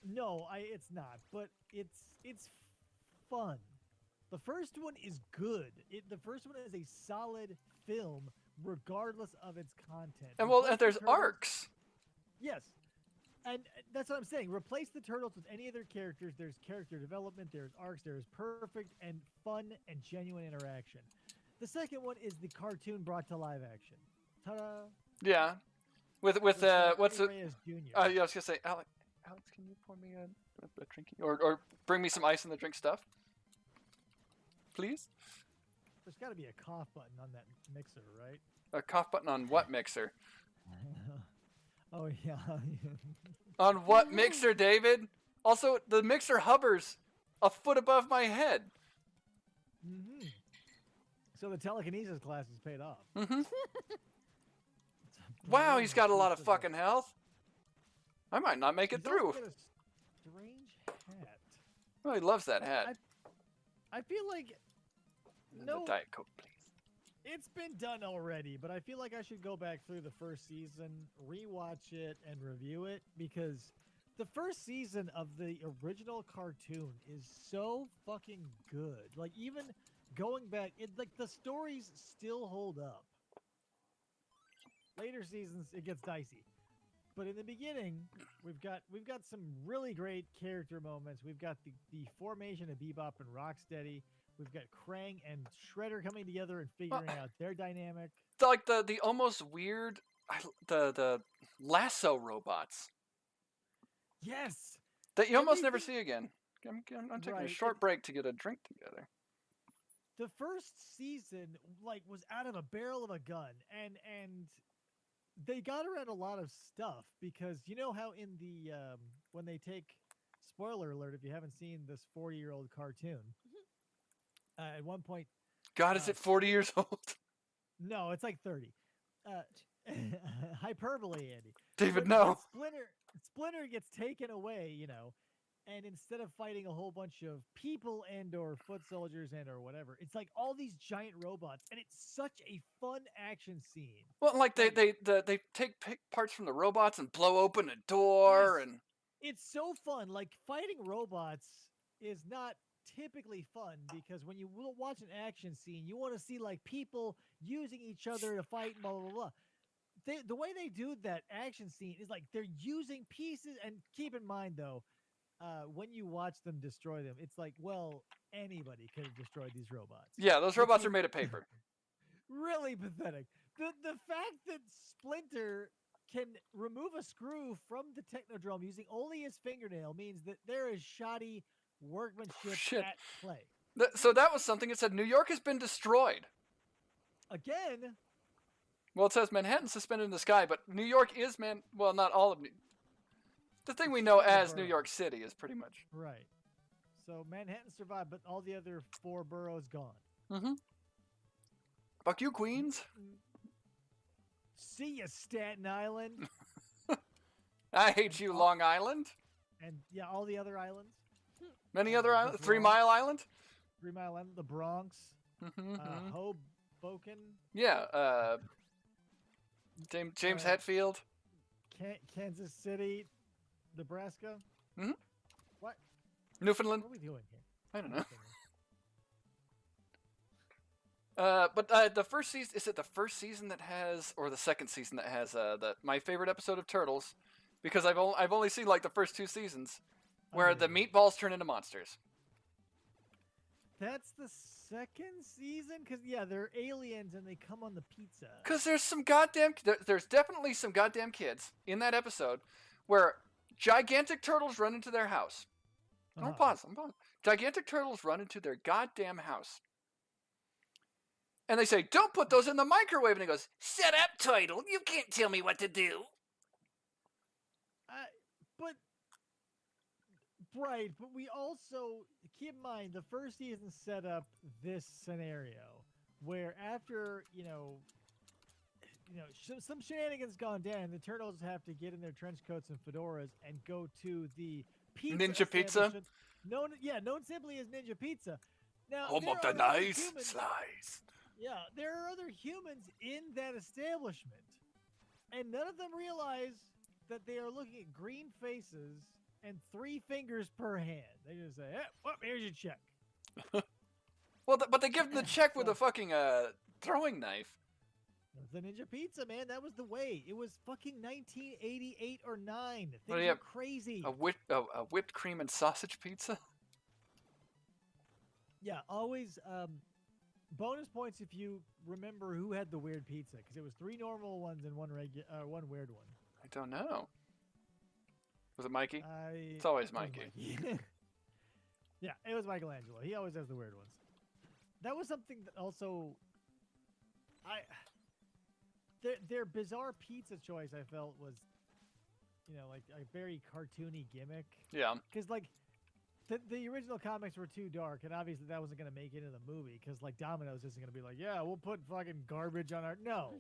Speaker 1: No, it's not, but it's fun. The first one is good. The first one is a solid film, regardless of its content.
Speaker 3: And well,
Speaker 1: Replace
Speaker 3: and
Speaker 1: the
Speaker 3: there's
Speaker 1: Turtles-
Speaker 3: arcs.
Speaker 1: Yes. And that's what I'm saying. Replace the Turtles with any other characters. There's character development, there's arcs, there's perfect and fun and genuine interaction. The second one is the cartoon brought to live action. Ta-da!
Speaker 3: Yeah, with
Speaker 1: With,
Speaker 3: what's
Speaker 1: Eddie
Speaker 3: it?
Speaker 1: Reyes Jr.
Speaker 3: Yeah, I was gonna say, Alex, can you pour me a drink, or bring me some ice in the drink stuff, please?
Speaker 1: There's got to be a cough button on that mixer, right?
Speaker 3: A cough button on what mixer?
Speaker 1: Oh, yeah.
Speaker 3: On what mixer, David? Also, the mixer hovers a foot above my head.
Speaker 1: hmm So the telekinesis class has paid off.
Speaker 3: Mm-hmm.
Speaker 1: It's a
Speaker 3: Wow, he's
Speaker 1: brilliant
Speaker 3: got a lot
Speaker 1: piece
Speaker 3: of fucking health. I might not make it
Speaker 1: He's also
Speaker 3: through.
Speaker 1: got a strange hat.
Speaker 3: Oh, he loves that hat.
Speaker 1: I feel like no,
Speaker 3: The Diet Coke, please.
Speaker 1: it's been done already, but I feel like I should go back through the first season, rewatch it, and review it because the first season of the original cartoon is so fucking good. Like even going back, like the stories still hold up. Later seasons, it gets dicey. But in the beginning, we've got some really great character moments. We've got the formation of Bebop and Rocksteady. We've got Krang and Shredder coming together and figuring out their dynamic.
Speaker 3: Like the almost weird, the lasso robots
Speaker 1: Yes,
Speaker 3: that you almost never
Speaker 1: Everything-
Speaker 3: see again. I'm taking a
Speaker 1: Right,
Speaker 3: short break to get a drink together.
Speaker 1: the first season like was out of a barrel of a gun, and they got around a lot of stuff because you know how in the when they take spoiler alert if you haven't seen this 40-year-old cartoon. At one point,
Speaker 3: God, is it 40 years old?
Speaker 1: no, it's like 30. Hyperbole, Andy.
Speaker 3: David,
Speaker 1: But
Speaker 3: no.
Speaker 1: Splinter gets taken away, you know, and instead of fighting a whole bunch of people and or foot soldiers and or whatever, it's like all these giant robots, and it's such a fun action scene.
Speaker 3: Well, like they take parts from the robots and blow open a door,
Speaker 1: Yes.
Speaker 3: and
Speaker 1: It's so fun. Like fighting robots is not typically fun because when you will watch an action scene, you want to see like people using each other to fight, blah blah blah. The way they do that action scene is like they're using pieces. And keep in mind though, when you watch them destroy them, it's like, well, anybody could have destroyed these robots.
Speaker 3: yeah, those
Speaker 1: Which
Speaker 3: robots
Speaker 1: is
Speaker 3: are made of paper.
Speaker 1: really pathetic. The fact that Splinter can remove a screw from the Technodrome using only his fingernail means that there is shoddy workmanship
Speaker 3: Shit.
Speaker 1: at play.
Speaker 3: So that was something. It said New York has been destroyed.
Speaker 1: Again,
Speaker 3: Well, it says Manhattan suspended in the sky, but New York is well, not all of New. The thing we know
Speaker 1: It's the
Speaker 3: as New
Speaker 1: borough.
Speaker 3: York City is pretty much.
Speaker 1: right. So Manhattan survived, but all the other 4 boroughs gone.
Speaker 3: Mm-hmm. Fuck you, Queens.
Speaker 1: See ya, Staten Island.
Speaker 3: I hate you, Long Island.
Speaker 1: And yeah, all the other islands.
Speaker 3: Many other islands.
Speaker 1: the
Speaker 3: 3
Speaker 1: Bronx.
Speaker 3: Mile Island.
Speaker 1: 3 Mile Island, the Bronx,
Speaker 3: Mm-hmm.
Speaker 1: Hoboken,
Speaker 3: Yeah. James Hetfield.
Speaker 1: Kansas City, Nebraska.
Speaker 3: Mhm.
Speaker 1: What?
Speaker 3: Newfoundland.
Speaker 1: What are we doing here?
Speaker 3: I don't know. But the first season, is it the first season that has, or the second season that has my favorite episode of Turtles? Because I've only seen like the first 2 seasons, where the meatballs turn into monsters.
Speaker 1: That's the second season? Because, yeah, they're aliens and they come on the pizza.
Speaker 3: Because there's definitely some goddamn kids in that episode where gigantic turtles run into their house. I'm pausing. Gigantic turtles run into their goddamn house. And they say, "Don't put those in the microwave." And he goes, "Shut up, Turtle. You can't tell me what to do."
Speaker 1: But we also, keep in mind, the first season set up this scenario where after, some shenanigans gone down, the turtles have to get in their trench coats and fedoras and go to the pizza
Speaker 3: Ninja Pizza?
Speaker 1: known simply as Ninja Pizza. Now,
Speaker 3: Home
Speaker 1: there
Speaker 3: of the
Speaker 1: are other
Speaker 3: nice
Speaker 1: humans-
Speaker 3: slice.
Speaker 1: Yeah, there are other humans in that establishment, and none of them realize that they are looking at green faces and 3 fingers per hand. They just say, "Hey, well, here's your check."
Speaker 3: Well, but they give them the check with a fucking throwing knife.
Speaker 1: The Ninja Pizza, man, that was the way. It was fucking 1988 or 9. Things
Speaker 3: do you
Speaker 1: are
Speaker 3: have?
Speaker 1: crazy.
Speaker 3: A whipped cream and sausage pizza.
Speaker 1: Yeah, always bonus points if you remember who had the weird pizza, because it was 3 normal ones and one weird one.
Speaker 3: I don't know. Was it Mikey?
Speaker 1: It's
Speaker 3: always Mikey.
Speaker 1: Yeah, it was Michelangelo. He always has the weird ones. That was something that also, their bizarre pizza choice, I felt, was, like a very cartoony gimmick.
Speaker 3: Yeah.
Speaker 1: Because, like, the original comics were too dark, and obviously that wasn't going to make it into the movie, because, like, Domino's isn't going to be like, yeah, we'll put fucking garbage on our... No.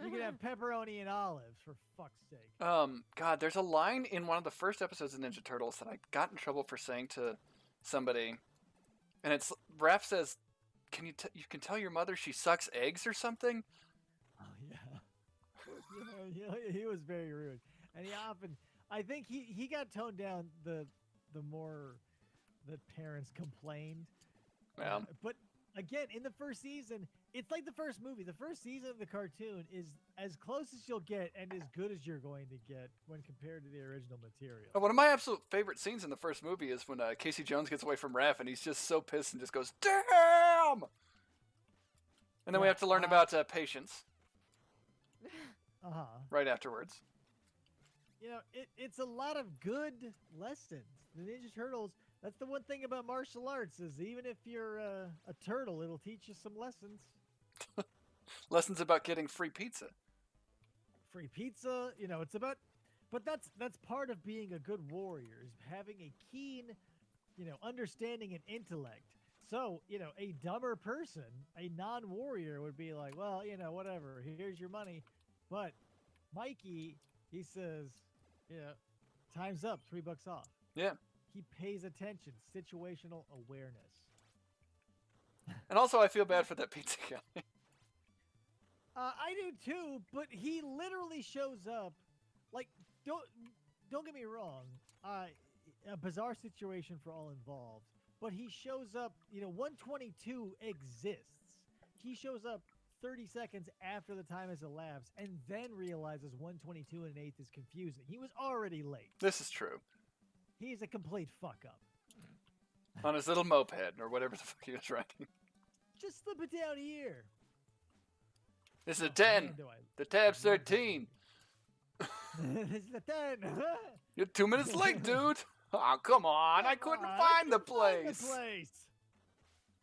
Speaker 1: You can have pepperoni and olives, for fuck's sake.
Speaker 3: God, there's a line in one of the first episodes of Ninja Turtles that I got in trouble for saying to somebody, and it's... Raph says, you can tell your mother she sucks eggs or something?
Speaker 1: Oh, yeah. He was very rude. And he often... I think he got toned down the more... that parents complained.
Speaker 3: Yeah.
Speaker 1: But again, in the first season, it's like the first movie. The first season of the cartoon is as close as you'll get and as good as you're going to get when compared to the original material.
Speaker 3: One of my absolute favorite scenes in the first movie is when Casey Jones gets away from Raph and he's just so pissed and just goes, "Damn!" And then we have to learn about patience. Right afterwards.
Speaker 1: It's a lot of good lessons. The Ninja Turtles, that's the one thing about martial arts, is even if you're a turtle, it'll teach you some lessons.
Speaker 3: Lessons about getting free pizza.
Speaker 1: Free pizza, it's about... But that's part of being a good warrior, is having a keen, understanding and intellect. So, a dumber person, a non-warrior would be like, well, whatever, here's your money. But Mikey, he says, time's up, $3 off.
Speaker 3: Yeah.
Speaker 1: He pays attention, situational awareness.
Speaker 3: And also, I feel bad for that pizza guy.
Speaker 1: I do too, but he literally shows up. Like, don't get me wrong. A bizarre situation for all involved. But he shows up. 122 exists. He shows up 30 seconds after the time has elapsed, and then realizes 122 and an eighth is confusing. He was already late.
Speaker 3: This is true.
Speaker 1: He's a complete fuck up.
Speaker 3: On his little moped, or whatever the fuck he was riding.
Speaker 1: Just slip it down here.
Speaker 3: This is a 10. The tab's 13.
Speaker 1: This is a 10.
Speaker 3: You're 2 minutes late, dude. Oh, come on. I couldn't find the place.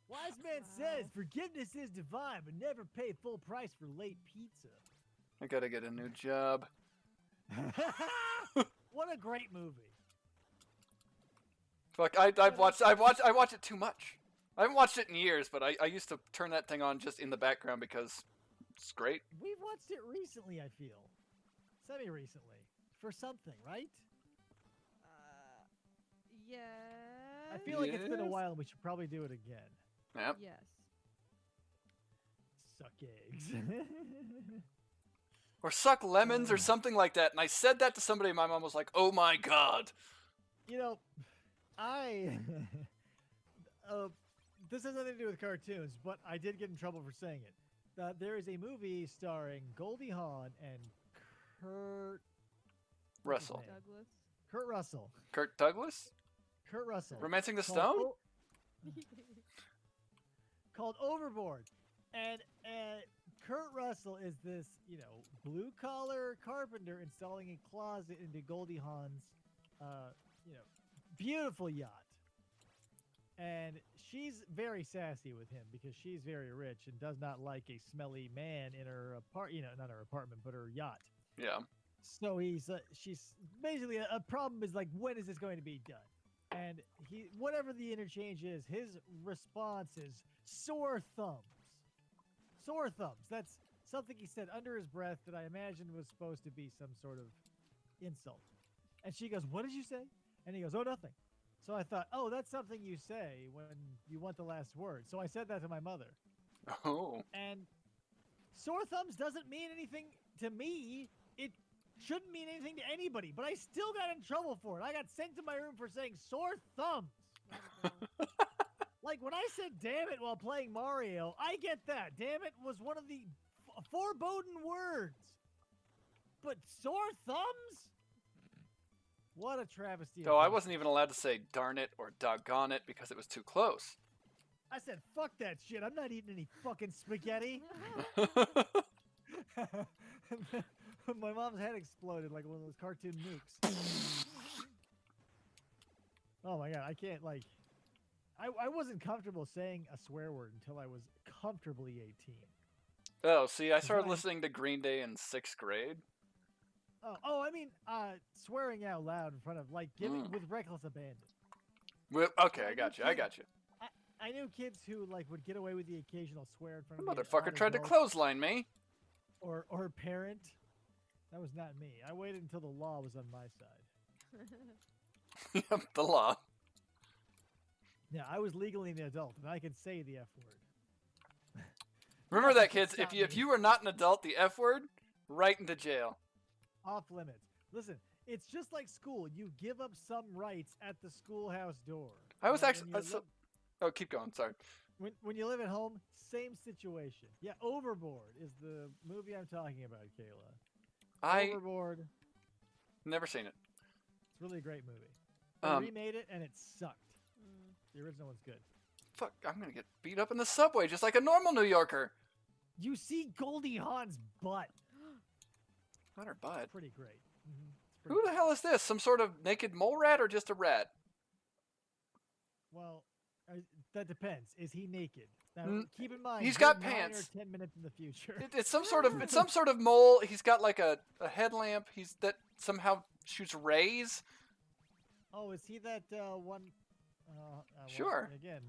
Speaker 1: Wise man says forgiveness is divine, but never pay full price for late pizza.
Speaker 3: I gotta get a new job.
Speaker 1: What a great movie.
Speaker 3: Fuck, I watch it too much. I haven't watched it in years, but I used to turn that thing on just in the background because it's great.
Speaker 1: We've watched it recently, I feel. Semi-recently. For something, right?
Speaker 2: Yes.
Speaker 1: I feel like it's been a
Speaker 3: Yes.
Speaker 1: while and we should probably do it again.
Speaker 3: Yep.
Speaker 2: Yes.
Speaker 1: Suck eggs.
Speaker 3: Or suck lemons or something like that. And I said that to somebody, and my mom was like, "Oh my god."
Speaker 1: You know, I... this has nothing to do with cartoons, but I did get in trouble for saying it. There is a movie starring Goldie Hawn and Kurt... what's his
Speaker 3: Russell.
Speaker 1: name?
Speaker 2: Douglas.
Speaker 1: Kurt Russell.
Speaker 3: Kirk Douglas?
Speaker 1: Kurt Russell.
Speaker 3: Romancing the
Speaker 1: called
Speaker 3: Stone?
Speaker 1: Called Overboard. And Kurt Russell is this, blue-collar carpenter installing a closet into Goldie Hawn's, beautiful yacht. And she's very sassy with him because she's very rich and does not like a smelly man in her not her apartment, but her yacht.
Speaker 3: Yeah.
Speaker 1: So she's basically a problem is like, when is this going to be done? And whatever the interchange is, his response is sore thumbs. Sore thumbs. That's something he said under his breath that I imagine was supposed to be some sort of insult. And she goes, "What did you say?" And he goes, "Oh, nothing." So I thought, oh, that's something you say when you want the last word. So I said that to my mother.
Speaker 3: Oh.
Speaker 1: And sore thumbs doesn't mean anything to me. It shouldn't mean anything to anybody, but I still got in trouble for it. I got sent to my room for saying sore thumbs. Like when I said "damn it" while playing Mario, I get that. Damn it was one of the foreboding words. But sore thumbs? What a travesty.
Speaker 3: So I wasn't even allowed to say "darn it" or "doggone it" because it was too close.
Speaker 1: I said, fuck that shit. I'm not eating any fucking spaghetti. My mom's head exploded like one of those cartoon nukes. Oh my god, I can't, I wasn't comfortable saying a swear word until I was comfortably 18.
Speaker 3: Oh, see, I started
Speaker 1: Right.
Speaker 3: listening to Green Day in 6th grade.
Speaker 1: I mean, swearing out loud in front of, giving with reckless abandon.
Speaker 3: Well, okay, I got you.
Speaker 1: I knew kids who, would get away with the occasional swear in front
Speaker 3: The
Speaker 1: of the
Speaker 3: motherfucker tried to clothesline me.
Speaker 1: or parent. That was not me. I waited until the law was on my side.
Speaker 3: Yep, the law.
Speaker 1: Yeah, I was legally an adult, and I could say the F word.
Speaker 3: Remember that, kids.
Speaker 1: Stop
Speaker 3: If
Speaker 1: me.
Speaker 3: you are not an adult, the F word, right into jail.
Speaker 1: Off limits. Listen, it's just like school. You give up some rights at the schoolhouse door.
Speaker 3: I was
Speaker 1: When
Speaker 3: actually.
Speaker 1: you
Speaker 3: Oh, keep going. Sorry.
Speaker 1: when you live at home, same situation. Yeah, Overboard is the movie I'm talking about, Kayla.
Speaker 3: I
Speaker 1: Overboard.
Speaker 3: never seen it.
Speaker 1: It's really a great movie. They
Speaker 3: Um,
Speaker 1: remade it, and it sucked.
Speaker 2: Mm.
Speaker 1: The original one's good.
Speaker 3: Fuck, I'm gonna get beat up in the subway just like a normal New Yorker.
Speaker 1: You see Goldie Hawn's butt.
Speaker 3: Not her butt.
Speaker 1: Pretty great. It's
Speaker 3: Who
Speaker 1: pretty
Speaker 3: the hell is this? Some sort of naked mole rat or just a rat?
Speaker 1: Well, that depends. Is he naked? Now,
Speaker 3: Mm,
Speaker 1: keep in mind,
Speaker 3: he's
Speaker 1: we're
Speaker 3: got
Speaker 1: 9
Speaker 3: pants.
Speaker 1: or 10 minutes in the future.
Speaker 3: It's some sort of mole. He's got like a headlamp. That somehow shoots rays.
Speaker 1: Oh, is he that one?
Speaker 3: Sure.
Speaker 1: Again,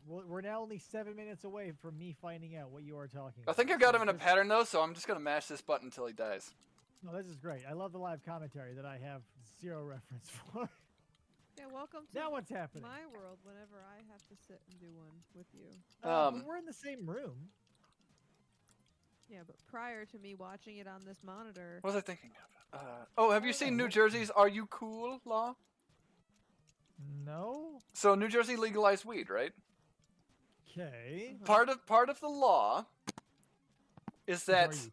Speaker 1: we're now only 7 minutes away from me finding out what you are talking
Speaker 3: I
Speaker 1: about.
Speaker 3: think I've got
Speaker 1: So
Speaker 3: him in a
Speaker 1: this-
Speaker 3: pattern though, so I'm just gonna mash this button until he dies.
Speaker 1: No, this is great. I love the live commentary that I have zero reference for.
Speaker 2: Yeah, welcome to
Speaker 1: Now what's happening?
Speaker 2: my world whenever I have to sit and do one with you.
Speaker 1: But we're in the same room.
Speaker 2: Yeah, but prior to me watching it on this monitor,
Speaker 3: What was I thinking of? Oh, have you seen New Jersey's "Are You Cool" law?
Speaker 1: No.
Speaker 3: So New Jersey legalized weed, right?
Speaker 1: Okay.
Speaker 3: Part of the law is that
Speaker 1: Are you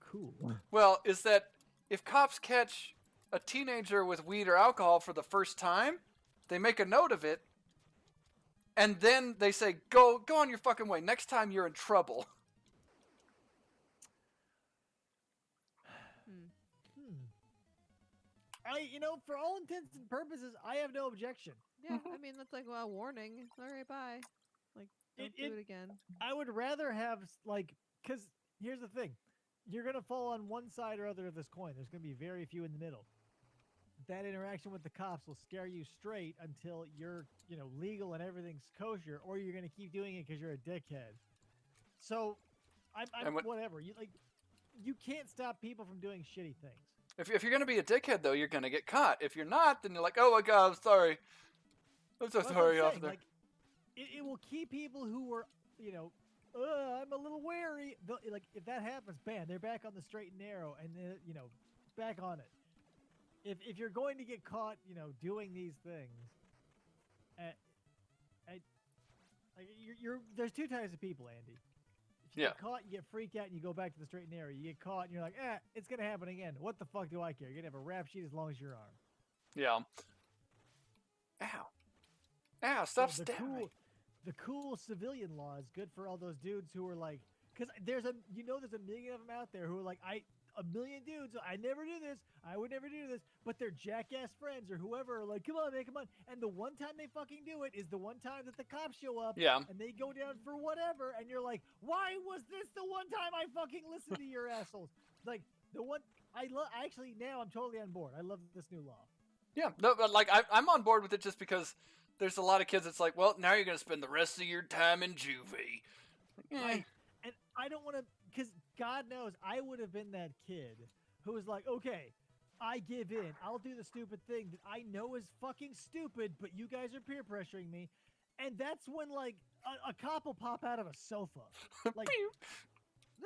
Speaker 1: cool?
Speaker 3: is that if cops catch a teenager with weed or alcohol for the first time, they make a note of it, and then they say, "Go on your fucking way. Next time you're in trouble."
Speaker 1: For all intents and purposes, I have no objection.
Speaker 2: yeah, I mean that's like a warning. All right, bye. Like, don't do it again.
Speaker 1: I would rather have because here's the thing, you're gonna fall on one side or other of this coin. There's gonna be very few in the middle. that interaction with the cops will scare you straight until you're, legal and everything's kosher, or you're going to keep doing it because you're a dickhead. So, I'm
Speaker 3: And
Speaker 1: whatever. You can't stop people from doing shitty things.
Speaker 3: if you're gonna be a dickhead though, you're gonna get caught. If you're not, then you're like, oh my god, I'm sorry. I'm so
Speaker 1: That's what
Speaker 3: sorry,
Speaker 1: I'm saying.
Speaker 3: officer.
Speaker 1: Like, it will keep people who were, I'm a little wary. Like, if that happens, bam, they're back on the straight and narrow, and back on it. If you're going to get caught, doing these things, there's two types of people, Andy. If you get caught, you get freaked out, and you go back to the straight and narrow. You get caught, and you're like, it's gonna happen again. What the fuck do I care? You're gonna have a rap sheet as long as your arm.
Speaker 3: Yeah. Ow! Stop stabbing me.
Speaker 1: The cool civilian law is good for all those dudes who are like, because there's a million of them out there who are like, a million dudes, I never do this, I would never do this, but their jackass friends or whoever are like, come on, man, come on. And the one time they fucking do it is the one time that the cops show up, and they go down for whatever, and you're like, why was this the one time I fucking listened to your assholes? Like, the one, actually, now I'm totally on board. I love this new law.
Speaker 3: Yeah, no, but like, I'm on board with it just because there's a lot of kids that's like, well, now you're going to spend the rest of your time in juvie.
Speaker 1: And I don't want to, because God knows I would have been that kid who was like, okay, I give in. I'll do the stupid thing that I know is fucking stupid, but you guys are peer pressuring me. And that's when, like, a cop will pop out of a sofa. Like,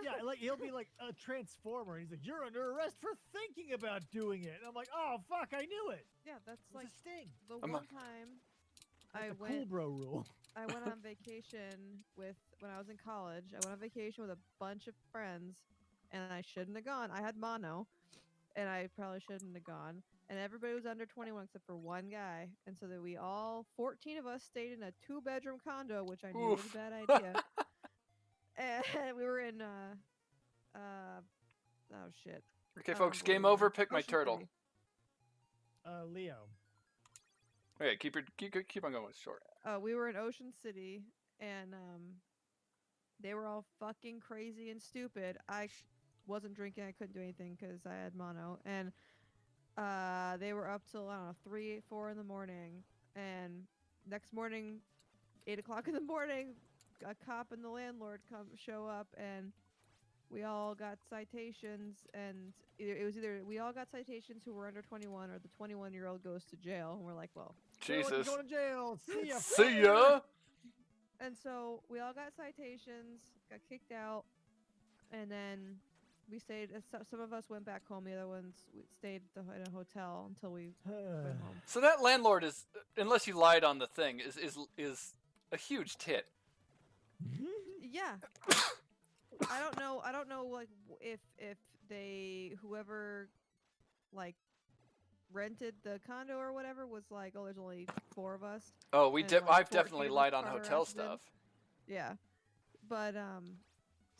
Speaker 1: yeah, like, he'll be like a transformer. And he's like, you're under arrest for thinking about doing it. And I'm like, oh, fuck, I knew it.
Speaker 2: Yeah, that's
Speaker 1: It's
Speaker 2: like
Speaker 1: a sting.
Speaker 2: the one time
Speaker 1: That's the cool bro rule.
Speaker 2: I went on vacation when I was in college. I went on vacation with a bunch of friends, and I shouldn't have gone. I had mono, and I probably shouldn't have gone. And everybody was under 21 except for one guy. And so that we all, 14 of us, stayed in a 2-bedroom condo, which I knew was a bad idea. And we were in, oh shit.
Speaker 3: Okay, folks, game over. Pick my turtle.
Speaker 1: Leo.
Speaker 3: Okay, keep on going with short.
Speaker 2: We were in Ocean City, and they were all fucking crazy and stupid. I wasn't drinking. I couldn't do anything because I had mono. And they were up till, I don't know, 3, 4 in the morning. And next morning, 8 o'clock in the morning, a cop and the landlord show up, and we all got citations. And it was either we all got citations who were under 21, or the 21-year-old goes to jail. And we're like, well,
Speaker 3: Jesus.
Speaker 1: Going to jail. See ya.
Speaker 3: See ya.
Speaker 2: And so we all got citations, got kicked out, and then we stayed. Some of us went back home. The other ones we stayed in a hotel until we went home.
Speaker 3: So that landlord is, unless you lied on the thing, is a huge tit.
Speaker 2: Yeah. I don't know like if they whoever like rented the condo or whatever was like, oh, there's only 4 of us.
Speaker 3: Oh, I've
Speaker 2: 14
Speaker 3: definitely
Speaker 2: of us
Speaker 3: lied on
Speaker 2: got
Speaker 3: hotel
Speaker 2: arrested.
Speaker 3: stuff.
Speaker 2: Yeah. But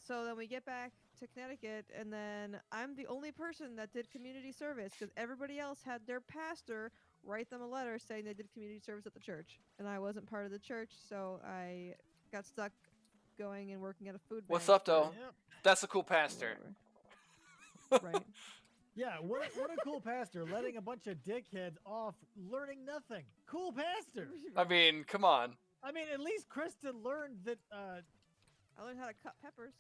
Speaker 2: so then we get back to Connecticut, and then I'm the only person that did community service because everybody else had their pastor write them a letter saying they did community service at the church, and I wasn't part of the church, so I got stuck going and working at a food bank.
Speaker 3: What's up, though?
Speaker 1: Yep.
Speaker 3: That's a cool pastor.
Speaker 2: Right.
Speaker 1: Yeah, what a cool pastor, letting a bunch of dickheads off, learning nothing. Cool pastor.
Speaker 3: I mean, come on.
Speaker 1: I mean, at least Krista learned that.
Speaker 2: I learned how to cut peppers.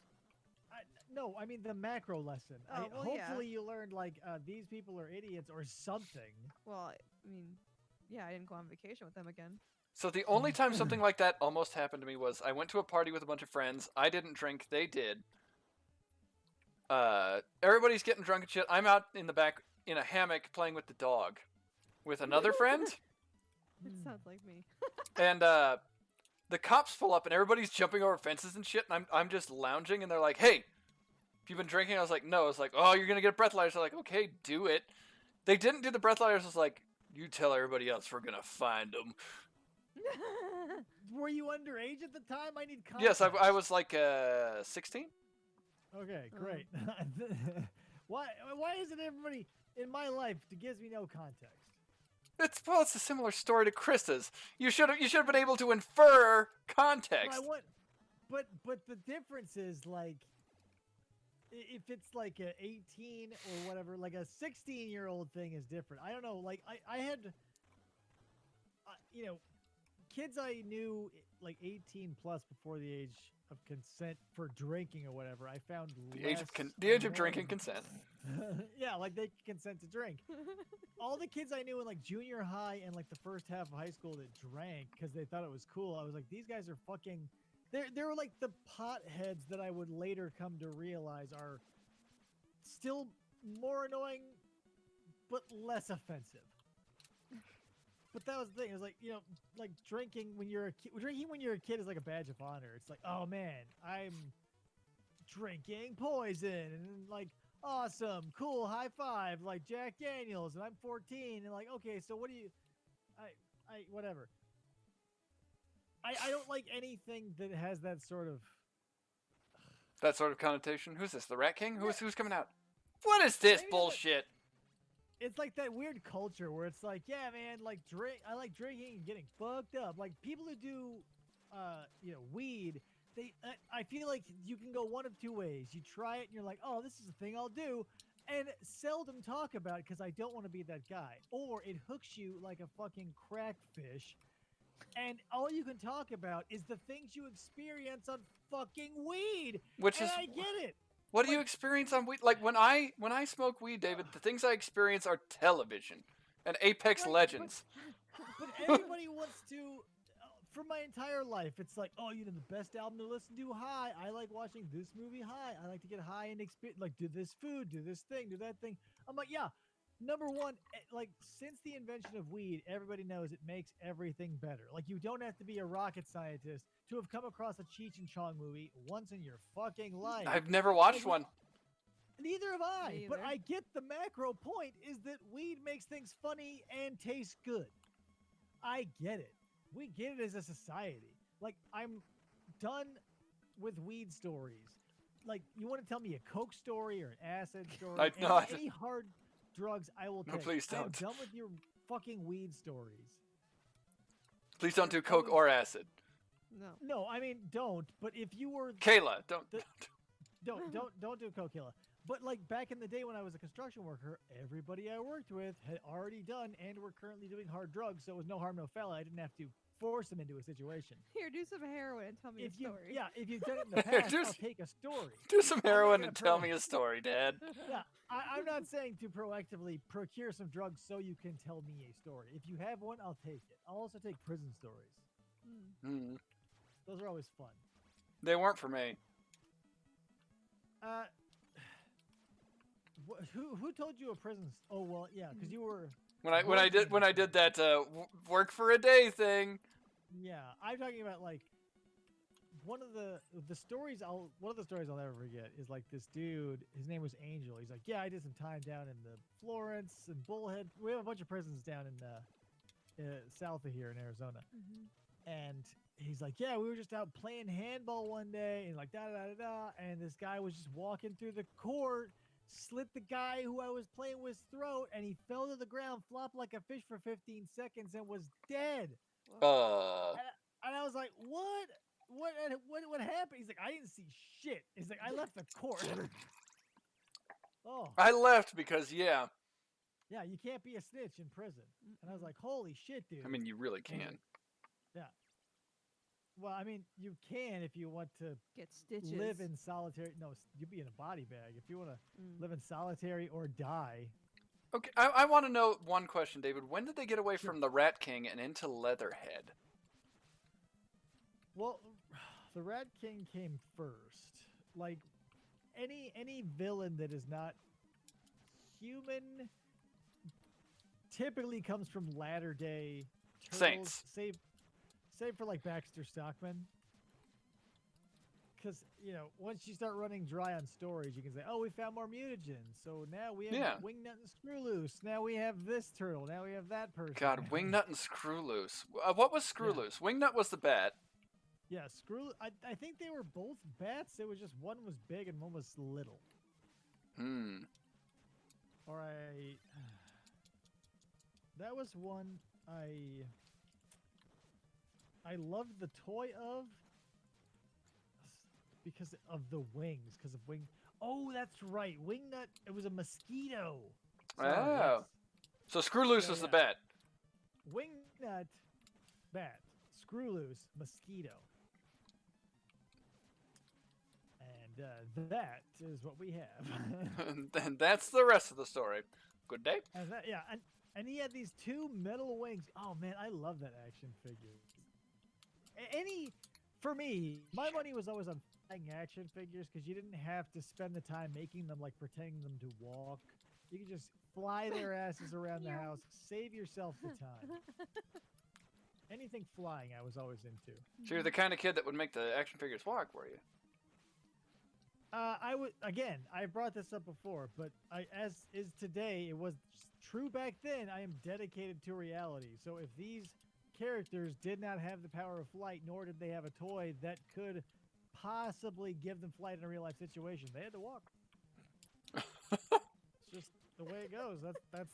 Speaker 1: No, I mean the macro lesson.
Speaker 2: Oh, well,
Speaker 1: hopefully
Speaker 2: yeah.
Speaker 1: you learned like these people are idiots or something.
Speaker 2: Well, I mean, yeah, I didn't go on vacation with them again.
Speaker 3: So the only time something like that almost happened to me was I went to a party with a bunch of friends. I didn't drink. They did. Everybody's getting drunk and shit. I'm out in the back in a hammock playing with the dog with another friend.
Speaker 2: It sounds like me.
Speaker 3: And the cops pull up and everybody's jumping over fences and shit. And I'm just lounging and they're like, hey, have you been drinking? I was like, no. It's like, oh, you're going to get breathalyzers. I'm like, okay, do it. They didn't do the breathalyzers. I was like, you tell everybody else we're going to find them.
Speaker 1: Were you underage at the time? I need context.
Speaker 3: Yes, I was like 16.
Speaker 1: Okay, great. Why isn't everybody in my life that gives me no context?
Speaker 3: It's a similar story to Krista's. You should have been able to infer context.
Speaker 1: But the difference is like if it's like a 18 or whatever, like a 16-year-old thing is different. I don't know. Like I had, you know, kids I knew like 18 plus before the age of consent for drinking or whatever. I found
Speaker 3: The
Speaker 1: less
Speaker 3: age of drinking
Speaker 1: annoying.
Speaker 3: consent.
Speaker 1: Yeah, like they could consent to drink. All the kids I knew in like junior high and like the first half of high school that drank because they thought it was cool. I was like, these guys are fucking. They were like the potheads that I would later come to realize are still more annoying, but less offensive. But that was the thing. It was like, you know, like drinking when you're a kid. Drinking when you're a kid is like a badge of honor. It's like, oh man, I'm drinking poison, and like, awesome, cool, high five, like Jack Daniels, and I'm 14, and like, okay, so what do you, whatever. I don't like anything that has that sort of.
Speaker 3: That sort of connotation. Who's this? The Rat King? Who's coming out? What is this
Speaker 1: Maybe
Speaker 3: bullshit?
Speaker 1: It's like that weird culture where it's like, yeah, man, like I like drinking and getting fucked up. Like people who do, you know, weed. I feel like you can go one of two ways. You try it and you're like, oh, this is a thing I'll do, and seldom talk about it because I don't want to be that guy. Or it hooks you like a fucking crack fish, and all you can talk about is the things you experience on fucking weed.
Speaker 3: Which
Speaker 1: and
Speaker 3: is
Speaker 1: I get it.
Speaker 3: what do you experience on weed? Like when I smoke weed, David, the things I experience are television and Apex
Speaker 1: Right,
Speaker 3: Legends.
Speaker 1: But everybody wants to. For my entire life, it's like, oh, you know, the best album to listen to high. I like watching this movie high. I like to get high and experience, like, do this food, do this thing, do that thing. I'm like, yeah. Number one, like, since the invention of weed, everybody knows it makes everything better. Like, you don't have to be a rocket scientist to have come across a Cheech and Chong movie once in your fucking life.
Speaker 3: I've never watched one.
Speaker 1: Neither have I.
Speaker 2: Me
Speaker 1: But
Speaker 2: either.
Speaker 1: I get the macro point is that weed makes things funny and taste good. I get it. We get it as a society. Like, I'm done with weed stories. Like, you want to tell me a coke story or an acid story? Any hard drugs, I will
Speaker 3: No,
Speaker 1: take.
Speaker 3: please
Speaker 1: I am
Speaker 3: don't.
Speaker 1: done with your fucking weed stories.
Speaker 3: Please don't do coke or acid.
Speaker 2: No.
Speaker 1: No, I mean, don't. But if you were
Speaker 3: Kayla, don't.
Speaker 1: don't do coke, But like back in the day when I was a construction worker, everybody I worked with had already done and were currently doing hard drugs, so it was no harm, no foul. I didn't have to force them into a situation.
Speaker 2: Here, do some heroin and tell me a story.
Speaker 1: If you've done it in the past, I'll
Speaker 3: Just-
Speaker 1: take a story.
Speaker 3: Do some heroin
Speaker 1: gonna
Speaker 3: and tell me a story, Dad.
Speaker 1: Yeah, I'm not saying to proactively procure some drugs so you can tell me a story. If you have one, I'll take it. I'll also take prison stories.
Speaker 3: Mm.
Speaker 1: Those are always fun.
Speaker 3: They weren't for me.
Speaker 1: Who told you a prison? Oh well, yeah, because you were.
Speaker 3: When I did that work for a day thing.
Speaker 1: Yeah, I'm talking about like one of the stories I'll never forget is like this dude. His name was Angel. He's like, yeah, I did some time down in the Florence and Bullhead. We have a bunch of prisons down in south of here in Arizona, and he's like, yeah, we were just out playing handball one day, and like da da da da, and this guy was just walking through the court. Slit the guy who I was playing with's throat, and he fell to the ground, flopped like a fish for 15 seconds, and was dead. And I was like, what happened? He's like, I didn't see shit. He's like, I left the court. Oh.
Speaker 3: I left because yeah,
Speaker 1: you can't be a snitch in prison. And I was like, holy shit, dude.
Speaker 3: I mean you really can.
Speaker 1: Yeah. Well, I mean, you can if you want to
Speaker 2: Get stitches.
Speaker 1: live in solitary. No, you'd be in a body bag. If you want to live in solitary or die.
Speaker 3: Okay, I want to know one question, David. When did they get away from the Rat King and into Leatherhead?
Speaker 1: Well, the Rat King came first. Like any villain that is not human typically comes from latter day
Speaker 3: Saints.
Speaker 1: Save for like Baxter Stockman. Because, you know, once you start running dry on stories, you can say, oh, we found more mutagens. So now we have Wingnut and Screwloose. Now we have this turtle. Now we have that person.
Speaker 3: God, Wingnut and Screwloose. What was Screwloose? Wingnut was the bat.
Speaker 1: Yeah, I think they were both bats. It was just one was big and one was little. Or that was one I loved the toy of because of the wings. Because of wing. Oh, that's right. Wingnut. It was a mosquito.
Speaker 3: Oh.
Speaker 1: yes.
Speaker 3: So Screw Loose
Speaker 1: So,
Speaker 3: was the
Speaker 1: yeah.
Speaker 3: bet.
Speaker 1: Wingnut, bat. Screw loose, mosquito. And that is what we have.
Speaker 3: And that's the rest of the story. Good day.
Speaker 1: And that, yeah, and he had these two metal wings. Oh man, I love that action figure. For me, my money was always on flying action figures because you didn't have to spend the time making them, like pretending them to walk. You could just fly their asses around the house, save yourself the time. Anything flying, I was always into.
Speaker 3: So you're the kind of kid that would make the action figures walk, were you?
Speaker 1: I would again. I brought this up before, but as is today, it was true back then. I am dedicated to reality. So if these characters did not have the power of flight, nor did they have a toy that could possibly give them flight in a real life situation, they had to walk. It's just the way it goes. That's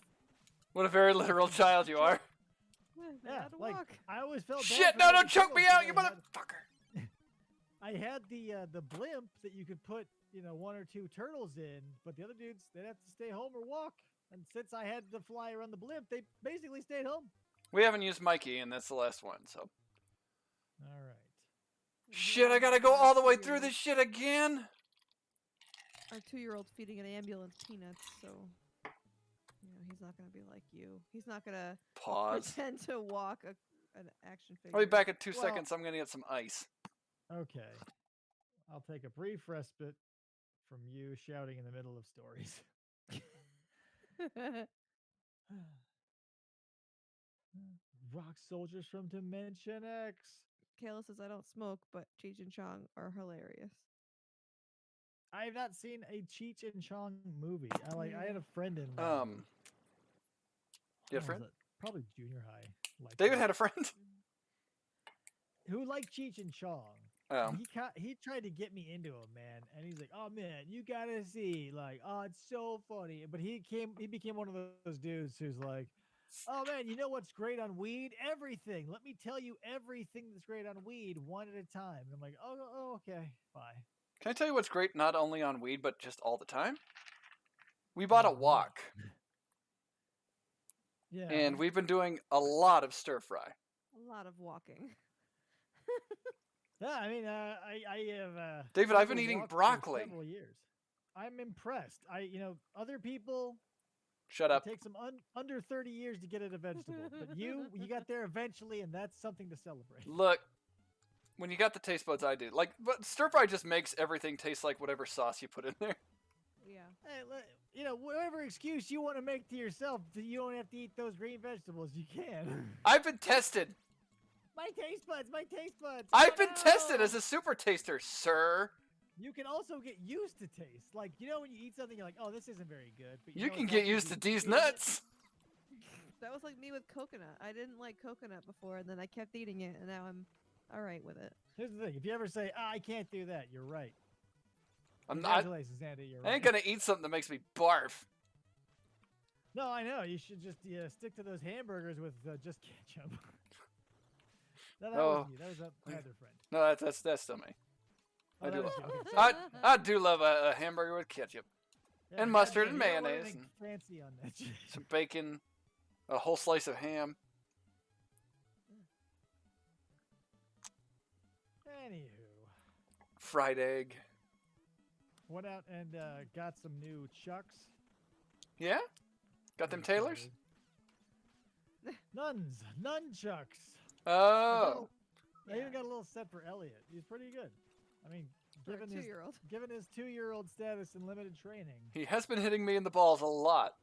Speaker 3: What a very literal child you are.
Speaker 2: They
Speaker 1: yeah.
Speaker 2: had to
Speaker 1: Like
Speaker 2: walk.
Speaker 1: I always felt bad
Speaker 3: Shit!
Speaker 1: for
Speaker 3: No,
Speaker 1: all
Speaker 3: don't
Speaker 1: the
Speaker 3: choke me
Speaker 1: turtles
Speaker 3: out, you
Speaker 1: 'cause I had-
Speaker 3: motherfucker!
Speaker 1: I had the blimp that you could put, one or two turtles in, but the other dudes, they'd have to stay home or walk. And since I had to fly around the blimp, they basically stayed home.
Speaker 3: We haven't used Mikey, and that's the last one. So
Speaker 1: All right.
Speaker 3: shit, I gotta go all the way through this shit again.
Speaker 2: Our 2-year-old's feeding an ambulance peanuts, so he's not gonna be like you. He's not gonna
Speaker 3: Pause.
Speaker 2: pretend to walk an action figure.
Speaker 3: I'll be back in 2
Speaker 1: Well-
Speaker 3: seconds. I'm gonna get some ice.
Speaker 1: Okay. I'll take a brief respite from you shouting in the middle of stories. Rock soldiers from Dimension X.
Speaker 2: Kayla says I don't smoke, but Cheech and Chong are hilarious.
Speaker 1: I have not seen a Cheech and Chong movie. I had a friend in
Speaker 3: You had a
Speaker 1: when was
Speaker 3: friend?
Speaker 1: it? Probably junior high. Like
Speaker 3: David had a friend.
Speaker 1: who liked Cheech and Chong.
Speaker 3: Oh,
Speaker 1: And he tried to get me into him, man, and he's like, "Oh man, you gotta see, like, oh, it's so funny." But he became one of those dudes who's like, "Oh man, you know what's great on weed? Everything. Let me tell you everything that's great on weed, one at a time." And I'm like, "Oh, okay, bye."
Speaker 3: can I tell you what's great? Not only on weed, but just all the time. We bought a wok,
Speaker 1: Yeah,
Speaker 3: and we've been doing a lot of stir fry.
Speaker 2: A lot of walking.
Speaker 1: yeah. I mean, I have.
Speaker 3: David, I've been
Speaker 1: never
Speaker 3: eating
Speaker 1: walked for
Speaker 3: broccoli.
Speaker 1: several years. I'm impressed. Other people.
Speaker 3: Shut
Speaker 1: It
Speaker 3: up.
Speaker 1: takes them under 30 years to get at a vegetable, but you got there eventually, and that's something to celebrate.
Speaker 3: Look, when you got the taste buds, I do. But stir fry just makes everything taste like whatever sauce you put in there.
Speaker 2: Yeah.
Speaker 1: Hey, whatever excuse you want to make to yourself, that you don't have to eat those green vegetables. You can.
Speaker 3: I've been tested.
Speaker 1: My taste buds.
Speaker 3: I've been
Speaker 1: Oh,
Speaker 3: tested
Speaker 1: no!
Speaker 3: as a super taster, sir.
Speaker 1: You can also get used to taste. Like, when you eat something, you're like, "Oh, this isn't very good." But
Speaker 3: You
Speaker 1: know
Speaker 3: can
Speaker 1: it's
Speaker 3: get
Speaker 1: actually
Speaker 3: used to
Speaker 1: good.
Speaker 3: these
Speaker 1: You eat it.
Speaker 3: nuts.
Speaker 2: That was like me with coconut. I didn't like coconut before, and then I kept eating it, and now I'm all right with it.
Speaker 1: Here's the thing: if you ever say, "I can't do that," you're right.
Speaker 3: I'm not.
Speaker 1: Congratulations, Andy. You're
Speaker 3: I ain't
Speaker 1: right.
Speaker 3: gonna eat something that makes me barf.
Speaker 1: No, I know. You should just stick to those hamburgers with just ketchup. No, that
Speaker 3: Oh.
Speaker 1: wasn't you. That was another friend.
Speaker 3: No, that's still me.
Speaker 1: Oh,
Speaker 3: I
Speaker 1: that
Speaker 3: do
Speaker 1: was
Speaker 3: love.
Speaker 1: you. Okay, sorry.
Speaker 3: I do love a hamburger with ketchup,
Speaker 1: Yeah,
Speaker 3: and
Speaker 1: God
Speaker 3: mustard
Speaker 1: damn,
Speaker 3: and
Speaker 1: you don't want
Speaker 3: mayonnaise
Speaker 1: anything fancy on that shit.
Speaker 3: some bacon, a whole slice of ham.
Speaker 1: Anywho,
Speaker 3: Fried egg.
Speaker 1: went out and got some new Chucks.
Speaker 3: Yeah? Got them
Speaker 1: Pretty
Speaker 3: tailors?
Speaker 1: excited. Nunchucks.
Speaker 3: Oh.
Speaker 1: I even got a little set for Elliot. He's pretty good. I mean,
Speaker 2: For a
Speaker 1: given his
Speaker 2: 2-year-old.
Speaker 1: given his 2-year-old status and limited training.
Speaker 3: He has been hitting me in the balls a lot.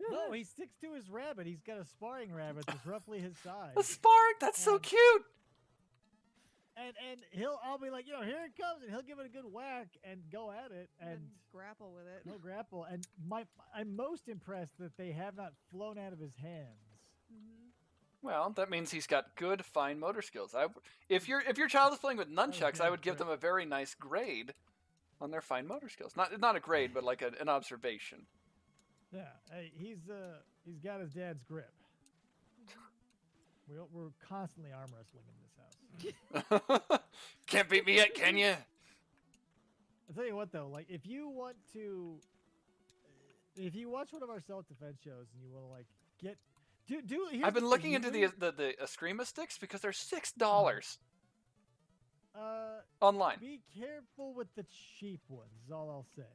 Speaker 1: No, he sticks to his rabbit. He's got a sparring rabbit that's roughly his size.
Speaker 3: A spark? That's so
Speaker 1: And-
Speaker 3: cute.
Speaker 1: And I'll be like, here it comes, and he'll give it a good whack and go at it, and
Speaker 2: And grapple with it.
Speaker 1: he'll grapple. And I'm most impressed that they have not flown out of his hands.
Speaker 2: Mhm.
Speaker 3: Well, that means he's got good fine motor skills. If your child is playing with nunchucks, I
Speaker 1: good,
Speaker 3: would give
Speaker 1: great.
Speaker 3: them a very nice grade on their fine motor skills. Not a grade, but like an observation.
Speaker 1: Yeah, hey, he's got his dad's grip. We're constantly arm wrestling in this house.
Speaker 3: Can't beat me yet, can you?
Speaker 1: I'll tell you what though, like if you watch one of our self-defense shows and you want to like get do here's
Speaker 3: I've been
Speaker 1: the
Speaker 3: looking
Speaker 1: thing,
Speaker 3: into
Speaker 1: you
Speaker 3: the Eskrima sticks because they're $6
Speaker 1: uh
Speaker 3: online.
Speaker 1: be careful with the cheap ones, is all I'll say.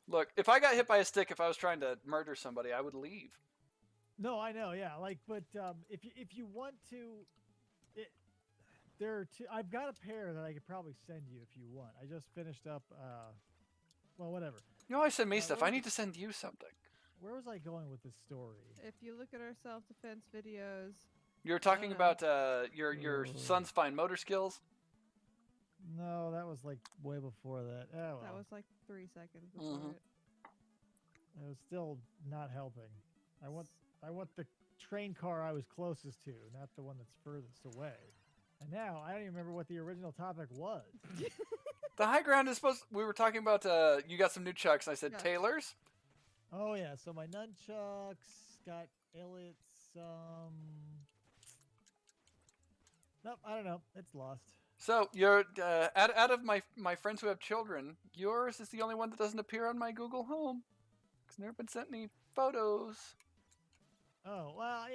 Speaker 3: Look, if I got hit by a stick, if I was trying to murder somebody, I would leave.
Speaker 1: No, I know, yeah, like, but if you want to, there are two. I've got a pair that I could probably send you if you want. I just finished up. Well, whatever.
Speaker 3: You always send me stuff. I
Speaker 1: where-
Speaker 3: need to send you something.
Speaker 1: Where was I going with this story?
Speaker 2: If you look at our self-defense videos,
Speaker 3: You were talking
Speaker 2: know.
Speaker 3: about your
Speaker 1: Oh.
Speaker 3: son's fine motor skills.
Speaker 1: No, that was like way before that. Oh, well.
Speaker 2: that was like 3 seconds before
Speaker 3: Mhm.
Speaker 2: it.
Speaker 1: It was still not helping. I want the train car I was closest to, not the one that's furthest away. And now I don't even remember what the original topic was.
Speaker 3: The high ground is supposed. We were talking about you got some new chucks. And I said
Speaker 2: Yeah.
Speaker 3: Taylor's.
Speaker 1: Oh yeah, so my nunchucks got Elliot's. Nope, I don't know. It's lost.
Speaker 3: So you're out of my friends who have children, yours is the only one that doesn't appear on my Google Home. It's never been sent any photos.
Speaker 1: Oh well,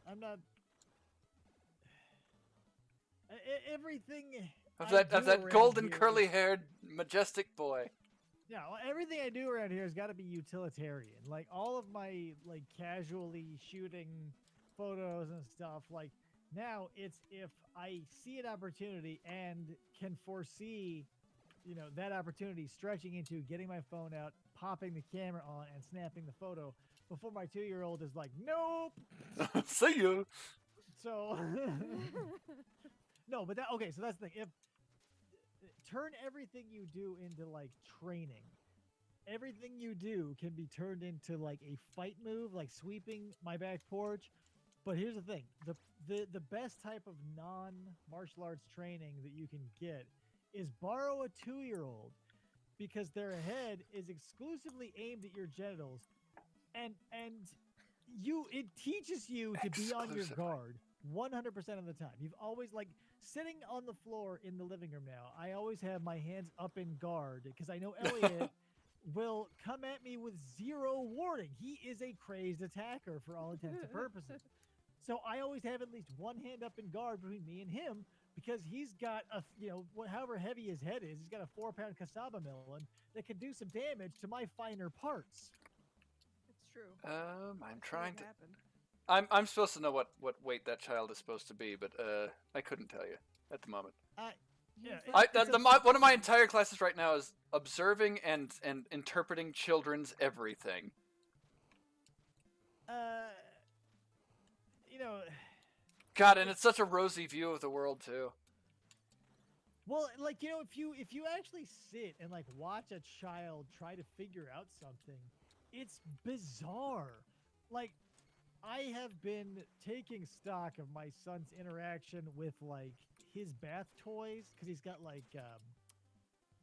Speaker 1: I'm not. Everything
Speaker 3: Of
Speaker 1: I
Speaker 3: that
Speaker 1: do
Speaker 3: golden
Speaker 1: around here
Speaker 3: curly
Speaker 1: is-
Speaker 3: haired majestic boy.
Speaker 1: Yeah, well, everything I do around here has got to be utilitarian. Like all of my like casually shooting photos and stuff. Like now, it's if I see an opportunity and can foresee, that opportunity stretching into getting my phone out, popping the camera on, and snapping the photo before my 2-year-old is like, nope.
Speaker 3: See you.
Speaker 1: So no, but okay. So that's the thing. If turn everything you do into like training. Everything you do can be turned into like a fight move, like sweeping my back porch. But here's the thing: the best type of non-martial arts training that you can get is borrow a 2-year-old, because their head is exclusively aimed at your genitals, and it teaches you to be on your
Speaker 3: Exclusively.
Speaker 1: guard 100% of the time. You've always like sitting on the floor in the living room now. I always have my hands up in guard because I know Elliot will come at me with zero warning. He is a crazed attacker for all intents and purposes. So I always have at least one hand up in guard between me and him, because he's got however heavy his head is, he's got a 4-pound cassava melon that can do some damage to my finer parts.
Speaker 2: It's true.
Speaker 3: I'm
Speaker 2: I've seen it
Speaker 3: trying to.
Speaker 2: happen.
Speaker 3: I'm supposed to know what weight that child is supposed to be, but I couldn't tell you at the moment.
Speaker 1: Yeah,
Speaker 2: He's
Speaker 3: I
Speaker 2: like-
Speaker 3: one of my entire classes right now is observing and interpreting children's everything. God, and it's such a rosy view of the world too.
Speaker 1: Well, like, if you actually sit and like watch a child try to figure out something, it's bizarre. Like, I have been taking stock of my son's interaction with like his bath toys, because he's got like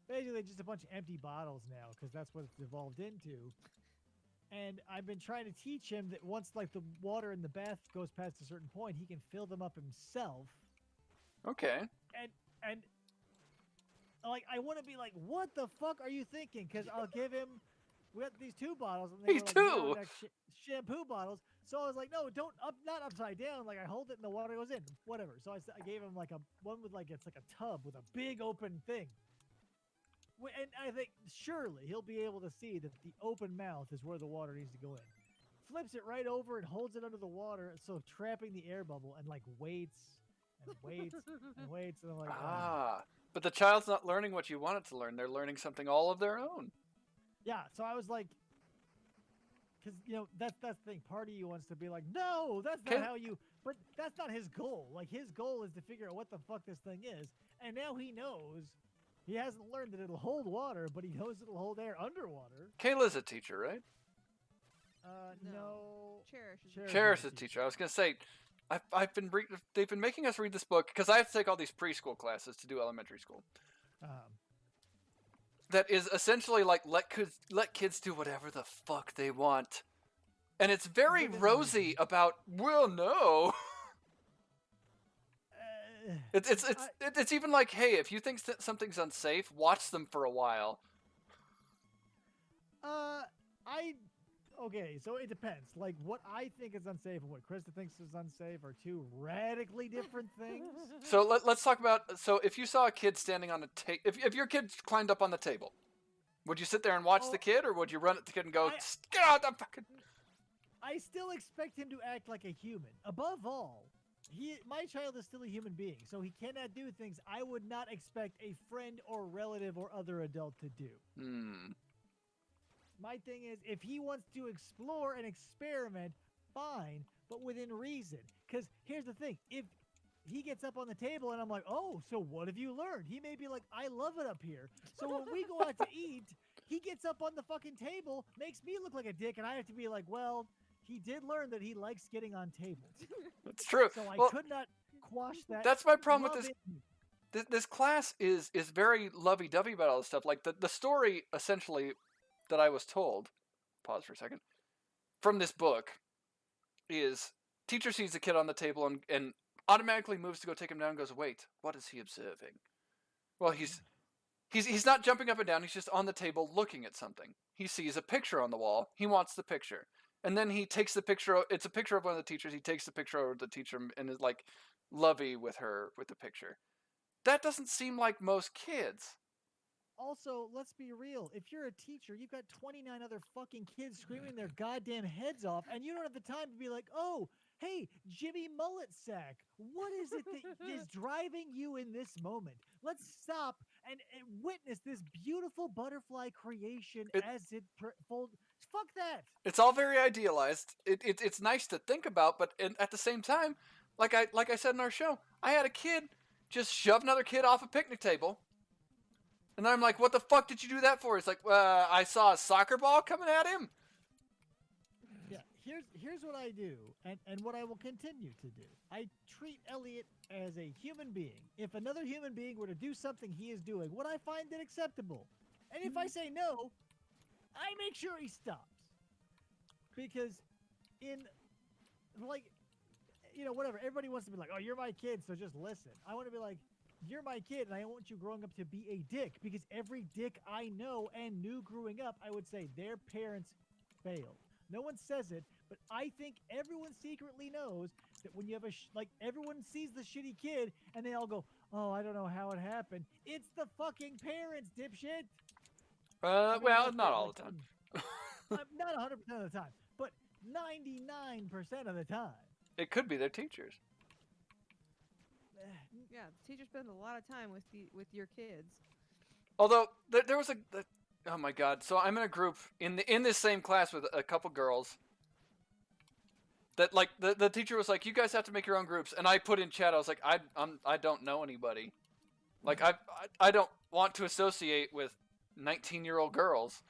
Speaker 1: basically just a bunch of empty bottles now, because that's what it's evolved into. And I've been trying to teach him that once like the water in the bath goes past a certain point, he can fill them up himself.
Speaker 3: Okay.
Speaker 1: And like, I want to be like, what the fuck are you thinking? Because I'll give him. We got these 2 bottles, and they
Speaker 3: Me
Speaker 1: were like
Speaker 3: too.
Speaker 1: shampoo bottles. So I was like, no, not upside down. Like, I hold it and the water goes in. Whatever. So I gave him like one with like, it's like a tub with a big open thing. And I think surely he'll be able to see that the open mouth is where the water needs to go in. Flips it right over and holds it under the water, so trapping the air bubble, and like waits and waits and waits, and I'm like,
Speaker 3: But the child's not learning what you want it to learn. They're learning something all of their own.
Speaker 1: yeah. So I was like, because that's the thing. Part of you wants to be like, no, that's not how you. But that's not his goal. Like, his goal is to figure out what the fuck this thing is, and now he knows. He hasn't learned that it'll hold water, but he knows it'll hold air underwater.
Speaker 3: Kayla's a teacher, right?
Speaker 1: No.
Speaker 2: Cherish
Speaker 3: Cherish
Speaker 2: is
Speaker 3: is a teacher. I was gonna say, they've been making us read this book because I have to take all these preschool classes to do elementary school. That is essentially like let kids do whatever the fuck they want, and it's very
Speaker 1: Within
Speaker 3: rosy
Speaker 1: reason.
Speaker 3: about, well, no. It's even like, hey, if you think something's unsafe, watch them for a while.
Speaker 1: Okay, so it depends. Like, what I think is unsafe and what Krista thinks is unsafe are two radically different things.
Speaker 3: So let's talk about. So if you saw a kid standing on a table, if your kid climbed up on the table, would you sit there and watch the kid, or would you run at the kid and go, get out the fucking?
Speaker 1: I still expect him to act like a human. Above all, my child is still a human being, so he cannot do things I would not expect a friend or relative or other adult to do. My thing is, if he wants to explore and experiment, fine, but within reason. Because here's the thing. If he gets up on the table and I'm like, oh, so what have you learned? He may be like, I love it up here. So when we go out to eat, he gets up on the fucking table, makes me look like a dick, and I have to be like, well, he did learn that he likes getting on tables.
Speaker 3: That's true.
Speaker 1: So I could not quash that.
Speaker 3: That's my problem with this. This class is very lovey-dovey about all this stuff. Like the story, essentially, that I was told, pause for a second, from this book, is teacher sees the kid on the table and automatically moves to go take him down and goes, wait, what is he observing? Well, he's not jumping up and down, he's just on the table looking at something. He sees a picture on the wall, he wants the picture. And then he takes the picture, it's a picture of one of the teachers, he takes the picture over to the teacher and is like lovey with her with the picture. That doesn't seem like most kids.
Speaker 1: Also, let's be real. If you're a teacher, you've got 29 other fucking kids screaming their goddamn heads off, and you don't have the time to be like, oh, hey, Jimmy Mullet Sack, what is it that is driving you in this moment? Let's stop and witness this beautiful butterfly creation as it folds. Fuck that.
Speaker 3: It's all very idealized. It's nice to think about, but at the same time, like I said in our show, I had a kid just shove another kid off a picnic table. And I'm like, what the fuck did you do that for? He's like, I saw a soccer ball coming at him.
Speaker 1: Yeah, here's what I do, and what I will continue to do. I treat Elliot as a human being. If another human being were to do something he is doing, would I find it acceptable? And if I say no, I make sure he stops. Because whatever, everybody wants to be like, oh, you're my kid, so just listen. I want to be like, you're my kid, and I don't want you growing up to be a dick, because every dick I know and knew growing up, I would say their parents failed. No one says it, but I think everyone secretly knows that when you have everyone sees the shitty kid, and they all go, oh, I don't know how it happened. It's the fucking parents, dipshit.
Speaker 3: Well, not all the time.
Speaker 1: Not 100% of the time, but 99% of the time.
Speaker 3: It could be their teachers.
Speaker 2: Yeah, the teachers spend a lot of time with your kids.
Speaker 3: Although there was oh my god! So I'm in a group in this same class with a couple girls. That like the teacher was like, you guys have to make your own groups, and I put in chat. I was like, I don't know anybody. Like I don't want to associate with 19-year-old girls.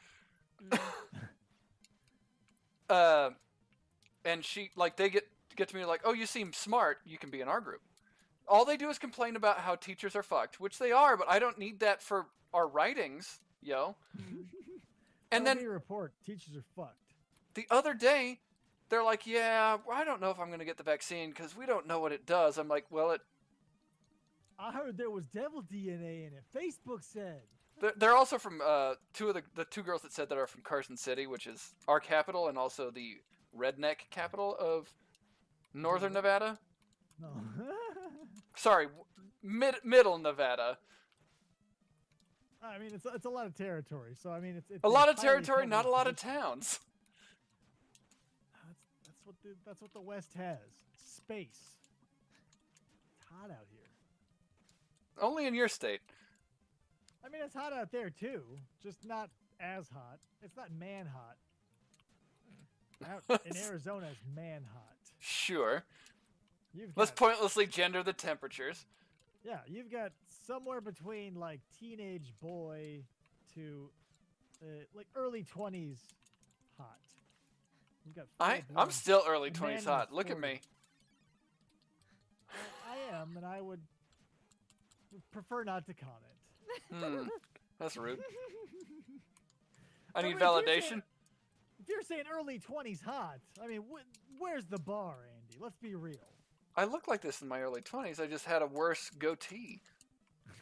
Speaker 3: And she they get to me like, oh, you seem smart. You can be in our group. All they do is complain about how teachers are fucked, which they are, but I don't need that for our writings, yo. And then
Speaker 1: report, teachers are fucked.
Speaker 3: The other day, they're like, yeah, I don't know if I'm going to get the vaccine because we don't know what it does. I'm like, well,
Speaker 1: I heard there was devil DNA in it. Facebook said.
Speaker 3: They're also from two of the two girls that said that are from Carson City, which is our capital and also the redneck capital of Northern Nevada.
Speaker 1: No.
Speaker 3: Sorry, middle Nevada.
Speaker 1: I mean, it's a lot of territory. So I mean, it's
Speaker 3: a lot of territory, not a lot of towns.
Speaker 1: That's what the West has. Space. It's hot out here.
Speaker 3: Only in your state.
Speaker 1: I mean, it's hot out there too, just not as hot. It's not man hot. Out in Arizona, it's man hot.
Speaker 3: Sure. Let's pointlessly gender the temperatures.
Speaker 1: Yeah, you've got somewhere between like teenage boy to like early 20s hot. You've got
Speaker 3: I'm still early 20s hot. Look at me.
Speaker 1: I am, and I would prefer not to comment.
Speaker 3: That's rude. I need validation.
Speaker 1: If you're saying early 20s hot, I mean, where's the bar, Andy? Let's be real.
Speaker 3: I looked like this in my early 20s. I just had a worse goatee.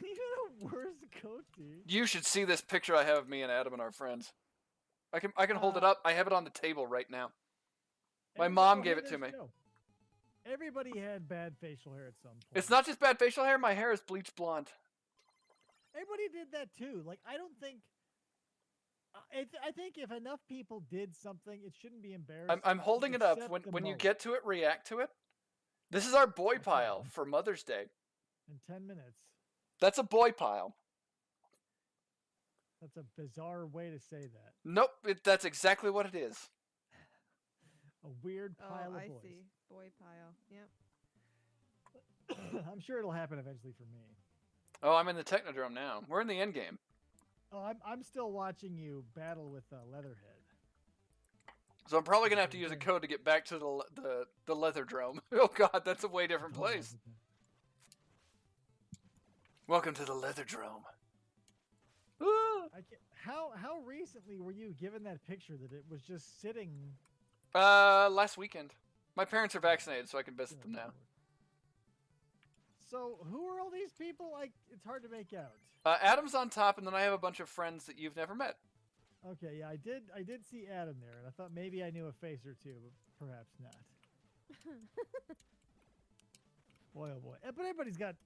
Speaker 1: You had a worse goatee.
Speaker 3: You should see this picture I have of me and Adam and our friends. I can hold it up. I have it on the table right now. My mom gave it to me.
Speaker 1: Everybody had bad facial hair at some point.
Speaker 3: It's not just bad facial hair. My hair is bleached blonde.
Speaker 1: Everybody did that too. Like, I don't think. I think if enough people did something, it shouldn't be embarrassing.
Speaker 3: I'm holding it up.
Speaker 1: except the
Speaker 3: When you
Speaker 1: mullet.
Speaker 3: get to it, react to it. This is our boy
Speaker 1: Okay.
Speaker 3: pile for Mother's Day.
Speaker 1: In 10 minutes.
Speaker 3: That's a boy pile.
Speaker 1: That's a bizarre way to say that.
Speaker 3: Nope, that's exactly what it is.
Speaker 1: A weird pile
Speaker 2: Oh,
Speaker 1: of
Speaker 2: I
Speaker 1: boys.
Speaker 2: see. Boy pile. Yep.
Speaker 1: I'm sure it'll happen eventually for me.
Speaker 3: Oh, I'm in the Technodrome now. We're in the end game.
Speaker 1: Oh, I'm still watching you battle with Leatherhead.
Speaker 3: So I'm probably gonna have to use a code to get back to the Leatherdrome. Oh God, that's a way different
Speaker 1: Totally
Speaker 3: place.
Speaker 1: different.
Speaker 3: Welcome to the Leatherdrome. Ah!
Speaker 1: I can't, how recently were you given that picture that it was just sitting?
Speaker 3: Last weekend. My parents are vaccinated, so I can visit them now.
Speaker 1: So who are all these people? Like, it's hard to make out.
Speaker 3: Adam's on top, and then I have a bunch of friends that you've never met.
Speaker 1: Okay, yeah, I did see Adam there, and I thought maybe I knew a face or two, but perhaps not. Boy, oh boy. But everybody's got.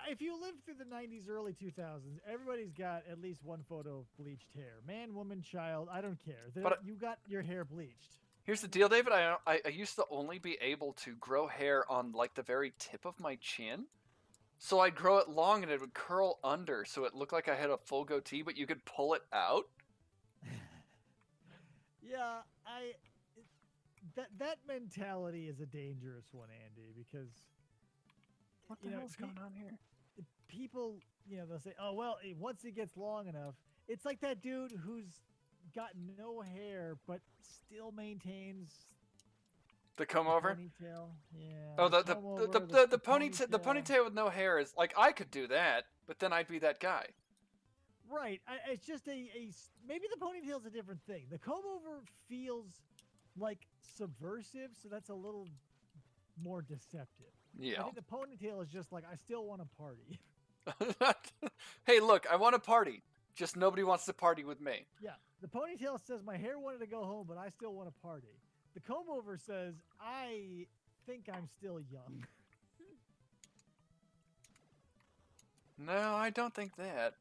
Speaker 1: If you lived through the 90s, early 2000s, everybody's got at least one photo of bleached hair. Man, woman, child, I don't care.
Speaker 3: But
Speaker 1: you got your hair bleached.
Speaker 3: Here's the deal, David. I used to only be able to grow hair on like the very tip of my chin. So I'd grow it long and it would curl under so it looked like I had a full goatee, but you could pull it out.
Speaker 1: Yeah, that mentality is a dangerous one, Andy, because
Speaker 3: What the hell's going on here?
Speaker 1: people, they'll say, "Oh, well, once it gets long enough." It's like that dude who's got no hair but still maintains
Speaker 3: The comb over?
Speaker 1: ponytail. Yeah.
Speaker 3: Oh, the
Speaker 1: comb over,
Speaker 3: ponytail with no hair is like I could do that, but then I'd be that guy.
Speaker 1: Right. It's just maybe the ponytail's a different thing. The comb over feels like subversive, so that's a little more deceptive. I
Speaker 3: Yeah.
Speaker 1: think the ponytail is just like, I still want to party.
Speaker 3: Hey, look, I want to party. Just nobody wants to party with me.
Speaker 1: Yeah. The ponytail says my hair wanted to go home, but I still want to party. The comb over says I think I'm still young.
Speaker 3: No, I don't think that.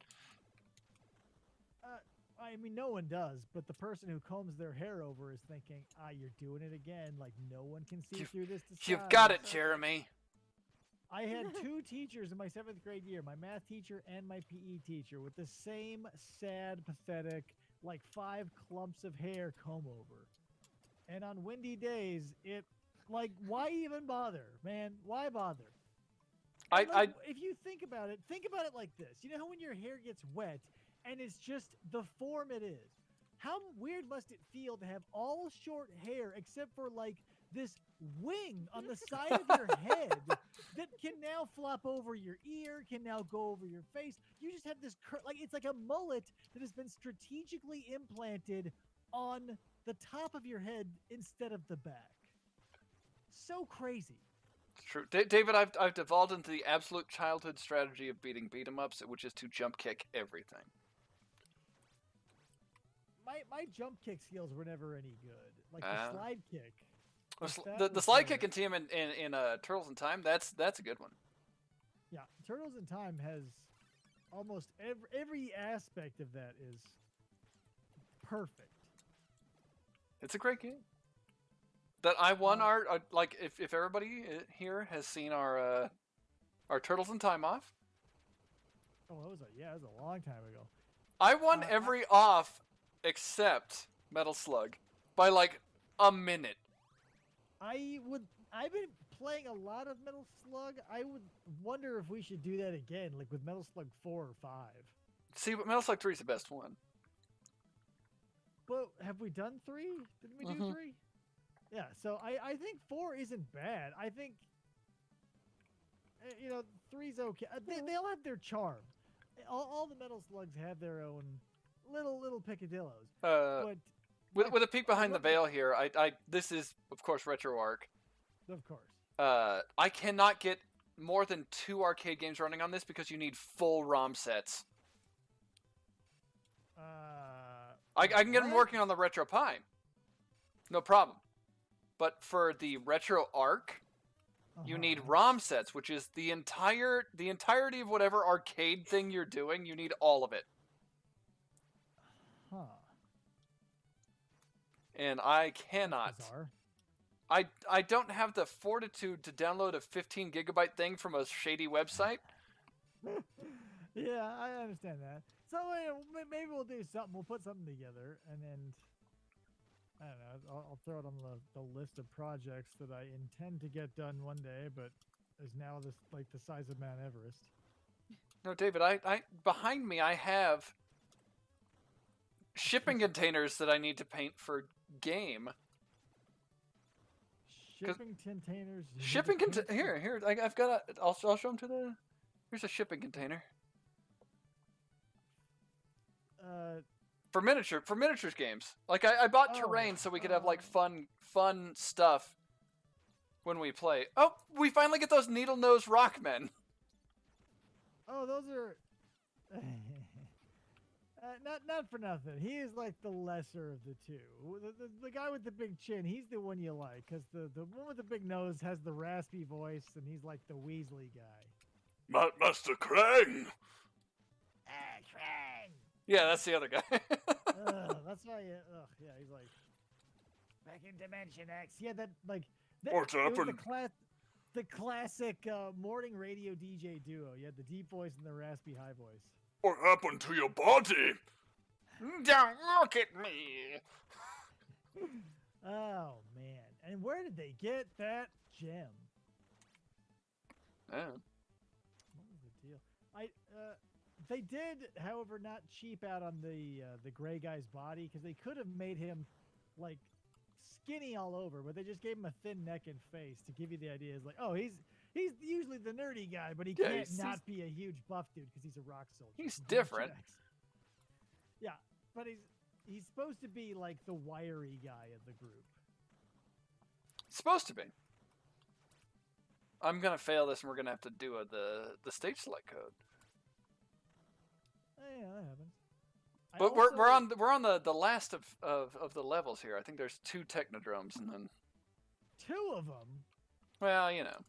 Speaker 1: I mean, no one does, but the person who combs their hair over is thinking, you're doing it again. Like, no one can see through this disguise.
Speaker 3: You've got it, Jeremy.
Speaker 1: I had two teachers in my 7th grade year, my math teacher and my PE teacher, with the same sad, pathetic, like 5 clumps of hair comb over. And on windy days, why even bother, man? Why bother? If you think about it like this. You know how when your hair gets wet and it's just the form it is? How weird must it feel to have all short hair except for like this wing on the side of your head that can now flop over your ear, can now go over your face? You just have this it's like a mullet that has been strategically implanted on the top of your head instead of the back. So crazy.
Speaker 3: True. David, I've devolved into the absolute childhood strategy of beating beat-em-ups, which is to jump kick everything.
Speaker 1: My jump kick skills were never any good. Like the slide kick.
Speaker 3: The slide kick in Team in Turtles in Time, that's a good one.
Speaker 1: Yeah, Turtles in Time has almost every aspect of that is perfect.
Speaker 3: It's a great game. That I won our like if everybody here has seen our Turtles in Time off.
Speaker 1: Oh, it was a long time ago.
Speaker 3: I won every off except Metal Slug by like a minute.
Speaker 1: I've been playing a lot of Metal Slug. I would wonder if we should do that again, like with Metal Slug 4 or 5.
Speaker 3: See, but Metal Slug 3 is the best one.
Speaker 1: But have we done 3? Didn't we do 3? Yeah, so I think 4 isn't bad. I think 3's okay. They all have their charm. All the Metal Slugs have their own little picadillos. But
Speaker 3: with a peek behind the veil here, this is of course RetroArch.
Speaker 1: Of course.
Speaker 3: I cannot get more than 2 arcade games running on this because you need full ROM sets. I can get them
Speaker 1: what?
Speaker 3: working on the Retro Pi. No problem. But for the Retro Arc, you need
Speaker 1: Uh-huh.
Speaker 3: ROM sets, which is the entirety of whatever arcade thing you're doing. You need all of it.
Speaker 1: Huh.
Speaker 3: And I
Speaker 1: That's
Speaker 3: cannot.
Speaker 1: bizarre.
Speaker 3: I don't have the fortitude to download a 15 gigabyte thing from a shady website.
Speaker 1: Yeah, I understand that. So maybe we'll do something. We'll put something together, and then I don't know. I'll throw it on the list of projects that I intend to get done one day, but is now this like the size of Mount Everest.
Speaker 3: No, David, I behind me I have shipping containers that I need to paint for game.
Speaker 1: Shipping containers. you need to
Speaker 3: Shipping
Speaker 1: paint for-
Speaker 3: here. I've got a. I'll show them to the. Here's a shipping container for miniatures games. Like I bought
Speaker 1: Oh,
Speaker 3: terrain so we could have like fun stuff when we play. Oh, we finally get those needle nose rockmen.
Speaker 1: oh, those are. Not for nothing. He is like the lesser of the two. The guy with the big chin, he's the one you like, because the one with the big nose has the raspy voice, and he's like the Weasley guy.
Speaker 3: Master Krang.
Speaker 1: Ah, Krang!
Speaker 3: Yeah, that's the other guy.
Speaker 1: That's why. Yeah, he's like back in Dimension X. Yeah, that like.
Speaker 3: What's
Speaker 1: it was
Speaker 3: happened?
Speaker 1: the classic morning radio DJ duo. You had the deep voice and the raspy high voice.
Speaker 3: What happened to your body? Don't look at me.
Speaker 1: Oh man! And where did they get that gem?
Speaker 3: Yeah.
Speaker 1: What was the deal? They did, however, not cheap out on the gray guy's body, because they could have made him like skinny all over, but they just gave him a thin neck and face to give you the idea. It's like, oh, he's usually the nerdy guy, but he
Speaker 3: Yeah,
Speaker 1: can't
Speaker 3: he's-
Speaker 1: not be a huge buff dude because he's a rock soldier.
Speaker 3: He's
Speaker 1: from
Speaker 3: different.
Speaker 1: Dimension X. Yeah, but he's supposed to be like the wiry guy of the group.
Speaker 3: Supposed to be. I'm gonna fail this, and we're gonna have to do the stage select code.
Speaker 1: Yeah, that happens. I
Speaker 3: But
Speaker 1: also-
Speaker 3: we're on the last of the levels here. I think there's 2 technodromes, and then
Speaker 1: 2 of them.
Speaker 3: well, you know.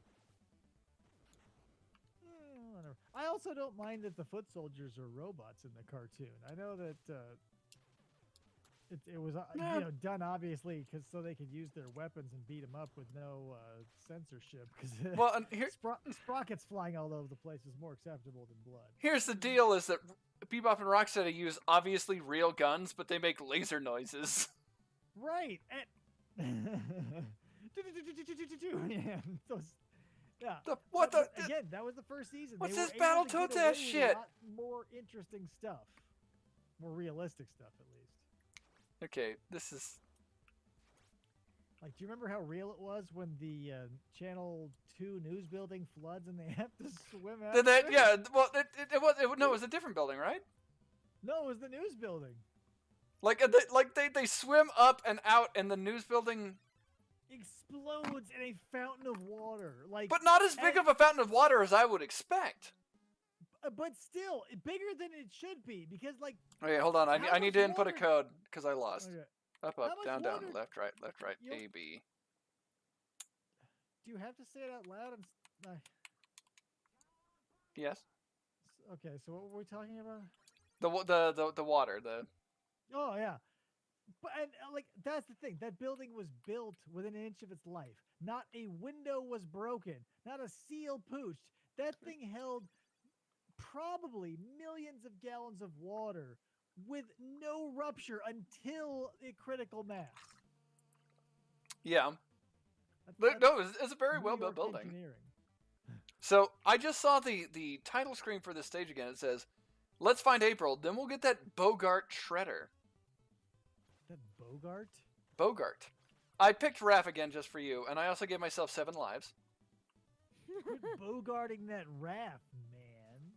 Speaker 1: Whatever. I also don't mind that the foot soldiers are robots in the cartoon. I know that it was
Speaker 3: Yeah.
Speaker 1: done obviously so they could use their weapons and beat them up with no censorship. Because
Speaker 3: Well, and here
Speaker 1: sprockets flying all over the place is more acceptable than blood.
Speaker 3: here's the deal: is that Bebop and Rocksteady use obviously real guns, but they make laser noises.
Speaker 1: Right. Yeah. Yeah.
Speaker 3: What the?
Speaker 1: But again, that was the first season.
Speaker 3: What's
Speaker 1: They were
Speaker 3: this
Speaker 1: able to
Speaker 3: Battletoads
Speaker 1: get
Speaker 3: ass
Speaker 1: away with
Speaker 3: shit?
Speaker 1: A lot more interesting stuff, more realistic stuff, at least.
Speaker 3: Okay, this is.
Speaker 1: Like, do you remember how real it was when the Channel 2 news building floods and they have to swim out?
Speaker 3: Did that?
Speaker 1: there?
Speaker 3: Yeah. Well, no, it was a different building, right?
Speaker 1: No, it was the news building.
Speaker 3: Like they swim up and out, and the news building,
Speaker 1: Explodes in a fountain of water. Like,
Speaker 3: but not as big of a fountain of water as I would expect.
Speaker 1: but still bigger than it should be, because like.
Speaker 3: Okay, hold on. I
Speaker 1: How
Speaker 3: need
Speaker 1: much
Speaker 3: to input a
Speaker 1: water-
Speaker 3: code because I lost.
Speaker 1: Okay.
Speaker 3: Up,
Speaker 1: How
Speaker 3: up,
Speaker 1: much
Speaker 3: down, down,
Speaker 1: water-
Speaker 3: left, right,
Speaker 1: You know-
Speaker 3: A, B.
Speaker 1: Do you have to say it out loud?
Speaker 3: Yes.
Speaker 1: Okay, so what were we talking about?
Speaker 3: The water.
Speaker 1: Oh yeah, but and like that's the thing. That building was built within an inch of its life. Not a window was broken. Not a seal pooched. That thing held probably millions of gallons of water with no rupture until a critical mass.
Speaker 3: Yeah.
Speaker 1: That's
Speaker 3: No, it's a very
Speaker 1: New
Speaker 3: well built
Speaker 1: York
Speaker 3: building.
Speaker 1: engineering.
Speaker 3: So I just saw the title screen for this stage again. It says, "Let's find April, then we'll get that Bogart shredder."
Speaker 1: That Bogart?
Speaker 3: Bogart. I picked Raph again just for you, and I also gave myself 7 lives.
Speaker 1: Quit bogarting that raft, man.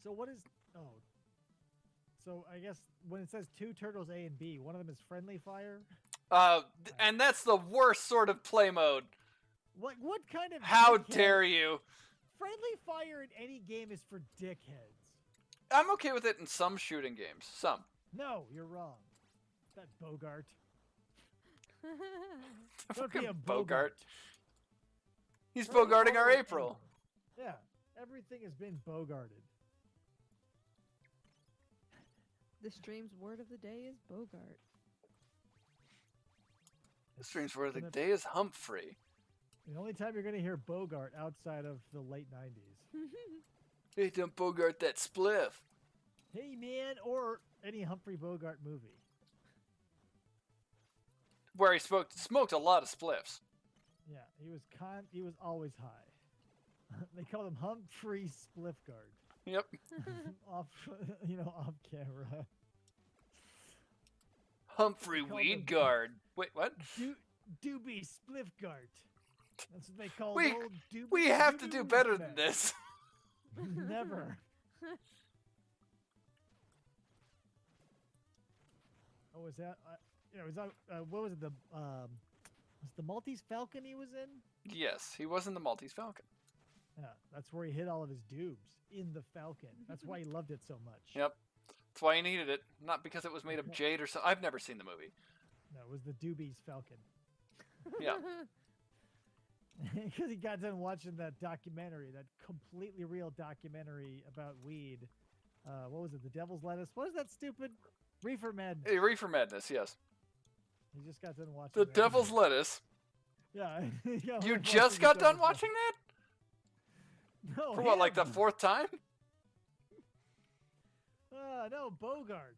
Speaker 1: So what is? Oh. So I guess when it says 2 turtles A and B, one of them is friendly fire.
Speaker 3: And that's the worst sort of play mode.
Speaker 1: What kind of
Speaker 3: How
Speaker 1: dickhead-
Speaker 3: dare you?
Speaker 1: Friendly fire in any game is for dickheads.
Speaker 3: I'm okay with it in some shooting games. Some.
Speaker 1: No, you're wrong. That Bogart. Don't
Speaker 3: Fucking
Speaker 1: be a
Speaker 3: Bogart. He's
Speaker 1: Friendly
Speaker 3: bogarting our
Speaker 1: fire in
Speaker 3: April.
Speaker 1: anything. Yeah, everything has been bogarted.
Speaker 2: The stream's word of the day is Bogart.
Speaker 3: The stream's word of the
Speaker 1: gonna-
Speaker 3: day is Humphrey.
Speaker 1: The only time you're going to hear Bogart outside of the late 90s.
Speaker 3: Hey, don't Bogart that spliff.
Speaker 1: Hey, man, or any Humphrey Bogart movie.
Speaker 3: Where he smoked a lot of spliffs.
Speaker 1: Yeah, he was always high. They called him Humphrey Spliffguard.
Speaker 3: Yep.
Speaker 1: off camera.
Speaker 3: Humphrey
Speaker 1: They called
Speaker 3: Weed
Speaker 1: him-
Speaker 3: Guard. Wait, what?
Speaker 1: Doobie Spliffgart. That's what they call
Speaker 3: We-
Speaker 1: old Doobie.
Speaker 3: We have to
Speaker 1: Doobie
Speaker 3: do better
Speaker 1: Weed
Speaker 3: than
Speaker 1: Man.
Speaker 3: this.
Speaker 1: Never. Oh, was that? Was that? What was it? Was the Maltese Falcon he was in?
Speaker 3: Yes, he was in the Maltese Falcon.
Speaker 1: Yeah, that's where he hid all of his dubs in the Falcon. That's why he loved it so much.
Speaker 3: Yep. That's why he needed it. Not because it was made of jade or something. I've never seen the movie.
Speaker 1: No, it was the Doobies Falcon.
Speaker 3: Yeah.
Speaker 1: Because he got done watching that documentary, that completely real documentary about weed. What was it? The Devil's Lettuce? What is that stupid? Reefer Madness.
Speaker 3: Hey, Reefer Madness, yes.
Speaker 1: He just got done watching
Speaker 3: The
Speaker 1: that.
Speaker 3: Devil's Lettuce.
Speaker 1: Yeah.
Speaker 3: You just got done watching that?
Speaker 1: No.
Speaker 3: For what, like the
Speaker 1: him.
Speaker 3: fourth time?
Speaker 1: No, Bogart.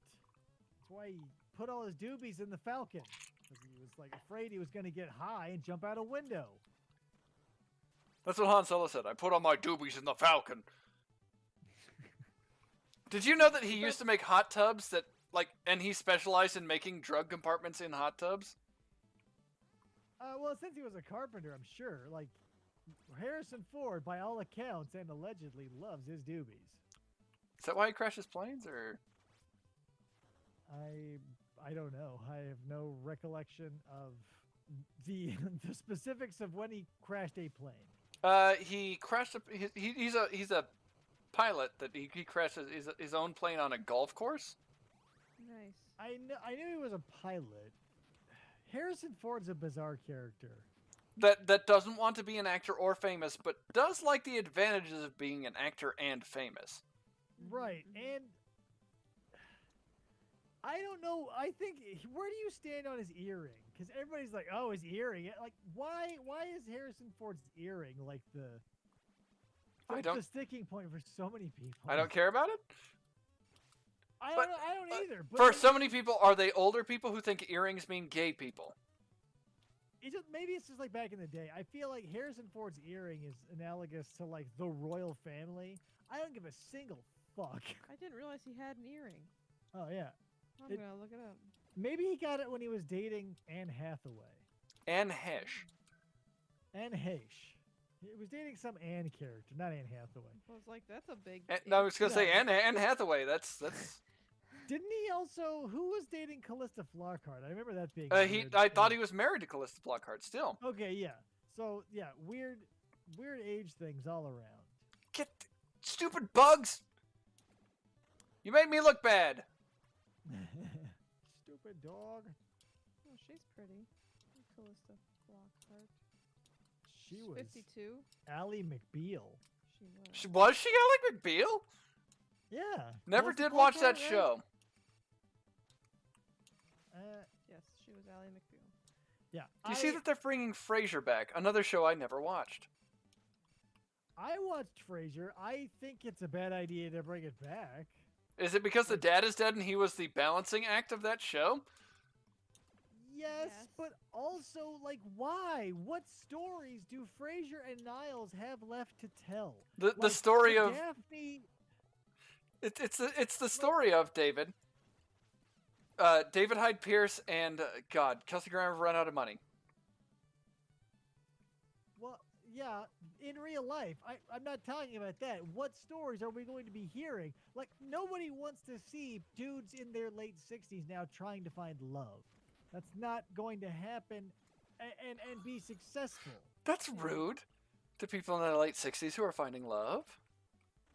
Speaker 1: That's why he put all his doobies in the Falcon. Because he was like afraid he was going to get high and jump out a window.
Speaker 3: That's what Han Solo said. I put all my doobies in the Falcon. Did you know that he used to make hot tubs that, like, and he specialized in making drug compartments in hot tubs?
Speaker 1: Well, since he was a carpenter, I'm sure. Like, Harrison Ford, by all accounts and allegedly, loves his doobies.
Speaker 3: Is that why he crashes planes, or?
Speaker 1: I don't know. I have no recollection of the the specifics of when he crashed a plane.
Speaker 3: He crashed. He's a pilot that he crashed his own plane on a golf course.
Speaker 2: Nice.
Speaker 1: I knew he was a pilot. Harrison Ford's a bizarre character.
Speaker 3: That doesn't want to be an actor or famous, but does like the advantages of being an actor and famous.
Speaker 1: Right, and I don't know. I think where do you stand on his earring? Because everybody's like, "Oh, his earring." Like, why is Harrison Ford's earring like
Speaker 3: I don't-
Speaker 1: the sticking point for so many people?
Speaker 3: I don't care about it.
Speaker 1: I
Speaker 3: but-
Speaker 1: don't either. But
Speaker 3: For so many people, are they older people who think earrings mean gay people?
Speaker 1: maybe it's just like back in the day. I feel like Harrison Ford's earring is analogous to like the royal family. I don't give a single fuck.
Speaker 2: I didn't realize he had an earring.
Speaker 1: Oh yeah,
Speaker 2: I'm
Speaker 1: It-
Speaker 2: gonna look it up.
Speaker 1: maybe he got it when he was dating Anne Hathaway.
Speaker 3: Anne Hesh.
Speaker 1: Anne Heche. He was dating some Anne character, not Anne Hathaway.
Speaker 2: I was like, that's a big.
Speaker 3: No, I was gonna say
Speaker 1: Yeah.
Speaker 3: Anne Hathaway. That's.
Speaker 1: Didn't he also? Who was dating Callista Flockhart? I remember that being.
Speaker 3: I thought he was married to Callista Flockhart. Still.
Speaker 1: Okay, yeah. So yeah, weird age things all around.
Speaker 3: Get stupid bugs. You made me look bad.
Speaker 1: Stupid dog.
Speaker 2: Oh, she's pretty. Callista Flockhart.
Speaker 1: She
Speaker 2: She's
Speaker 1: was
Speaker 2: 52.
Speaker 1: Ally McBeal.
Speaker 2: She was.
Speaker 3: Was she Alec McBeal?
Speaker 1: Yeah.
Speaker 3: Never
Speaker 1: Callista
Speaker 3: did watch that
Speaker 1: Flockhart, right?
Speaker 3: show.
Speaker 2: Yes, she was Ally McBeal.
Speaker 1: Yeah.
Speaker 3: Do you see that they're bringing Frasier back? Another show I never watched.
Speaker 1: I watched Frasier. I think it's a bad idea to bring it back.
Speaker 3: Is it because the dad is dead and he was the balancing act of that show?
Speaker 1: Yes,
Speaker 2: Yes.
Speaker 1: but also, like, why? What stories do Frasier and Niles have left to tell?
Speaker 3: The
Speaker 1: Like,
Speaker 3: story
Speaker 1: the
Speaker 3: of
Speaker 1: Daphne.
Speaker 3: it's the story of David. David Hyde Pierce and God, Kelsey Grammer have run out of money.
Speaker 1: Well, yeah, in real life, I'm not talking about that. What stories are we going to be hearing? Like, nobody wants to see dudes in their late 60s now trying to find love. That's not going to happen and be successful.
Speaker 3: That's rude to people in their late 60s who are finding love.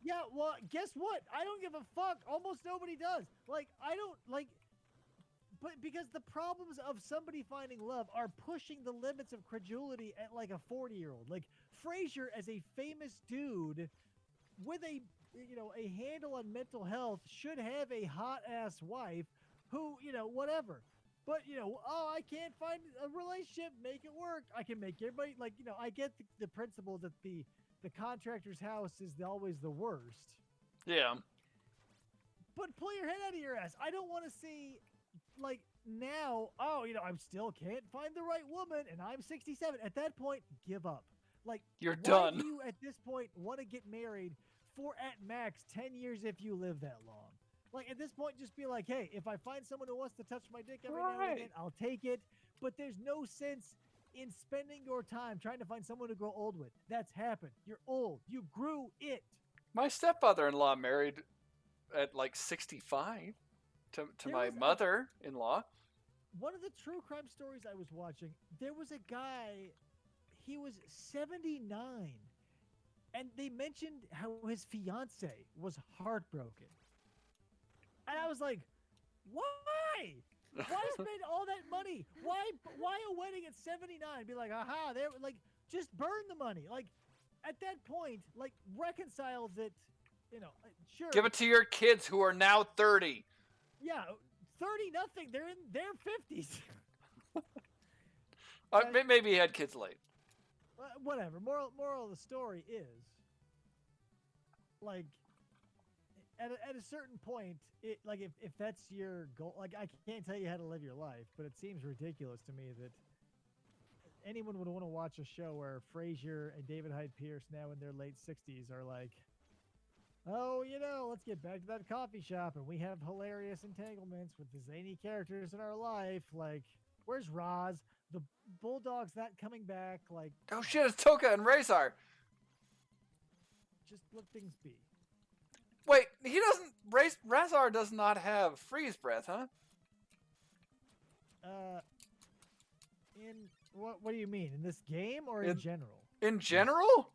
Speaker 1: Yeah, well, guess what? I don't give a fuck. Almost nobody does. Like, I don't, like, but because the problems of somebody finding love are pushing the limits of credulity at, like, a 40-year-old. Like, Frasier, as a famous dude with a, a handle on mental health, should have a hot-ass wife who, whatever. But, oh, I can't find a relationship, make it work. I can make everybody, like, I get the principle that the contractor's house is always the worst.
Speaker 3: Yeah.
Speaker 1: But pull your head out of your ass. I don't want to see, like, now, oh, I still can't find the right woman, and I'm 67. At that point, give up. Like,
Speaker 3: You're
Speaker 1: why
Speaker 3: done.
Speaker 1: do you, at this point, want to get married for, at max, 10 years if you live that long? Like, at this point, just be like, hey, if I find someone who wants to touch my dick every now and again, I'll take it. But there's no sense in spending your time trying to find someone to grow old with. That's happened. You're old. You grew it.
Speaker 3: My stepfather-in-law married at like 65 to my mother-in-law.
Speaker 1: One of the true crime stories I was watching, there was a guy, he was 79, and they mentioned how his fiance was heartbroken. And I was like, why? Why spend all that money? Why a wedding at 79? Be like, aha, there, like, just burn the money. Like, at that point, like, reconcile that, sure.
Speaker 3: Give it to your kids who are now 30.
Speaker 1: Yeah, 30 nothing. They're in their 50s.
Speaker 3: Maybe he had kids late.
Speaker 1: Whatever. Moral of the story is, like, at a certain point, like, if that's your goal, like, I can't tell you how to live your life, but it seems ridiculous to me that anyone would want to watch a show where Frasier and David Hyde Pierce, now in their late 60s, are like, oh, let's get back to that coffee shop, and we have hilarious entanglements with the zany characters in our life. Like, where's Roz? The bulldog's not coming back. Like,
Speaker 3: Oh shit, it's Toka and Razor.
Speaker 1: just let things be.
Speaker 3: Wait, he doesn't. Razor does not have freeze breath, huh?
Speaker 1: In what do you mean? In this game or in general?
Speaker 3: In general?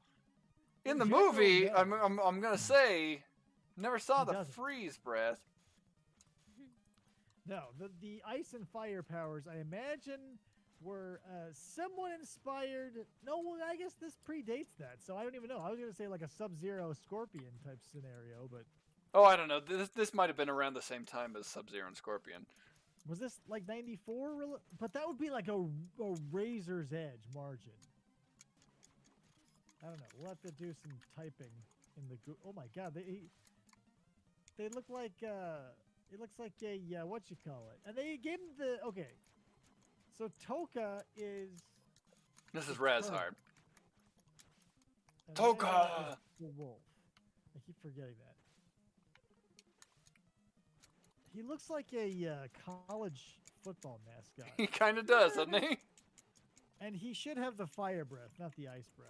Speaker 3: In the movie,
Speaker 1: no.
Speaker 3: I'm gonna say, never saw
Speaker 1: He
Speaker 3: the
Speaker 1: doesn't.
Speaker 3: freeze breath.
Speaker 1: No, the ice and fire powers, I imagine, were somewhat inspired. No, well, I guess this predates that, so I don't even know. I was going to say like a Sub-Zero Scorpion type scenario, but...
Speaker 3: Oh, I don't know. This might have been around the same time as Sub-Zero and Scorpion.
Speaker 1: Was this like 94? But that would be like a razor's edge margin. I don't know. We'll have to do some typing in the... Oh my god, they look like... It looks like a, what you call it. And they gave him the, okay. So Toka is...
Speaker 3: This is Razhard.
Speaker 1: and
Speaker 3: Toka!
Speaker 1: Razhar is the wolf. I keep forgetting that. He looks like a college football mascot.
Speaker 3: He kind of does, doesn't he?
Speaker 1: And he should have the fire breath, not the ice breath.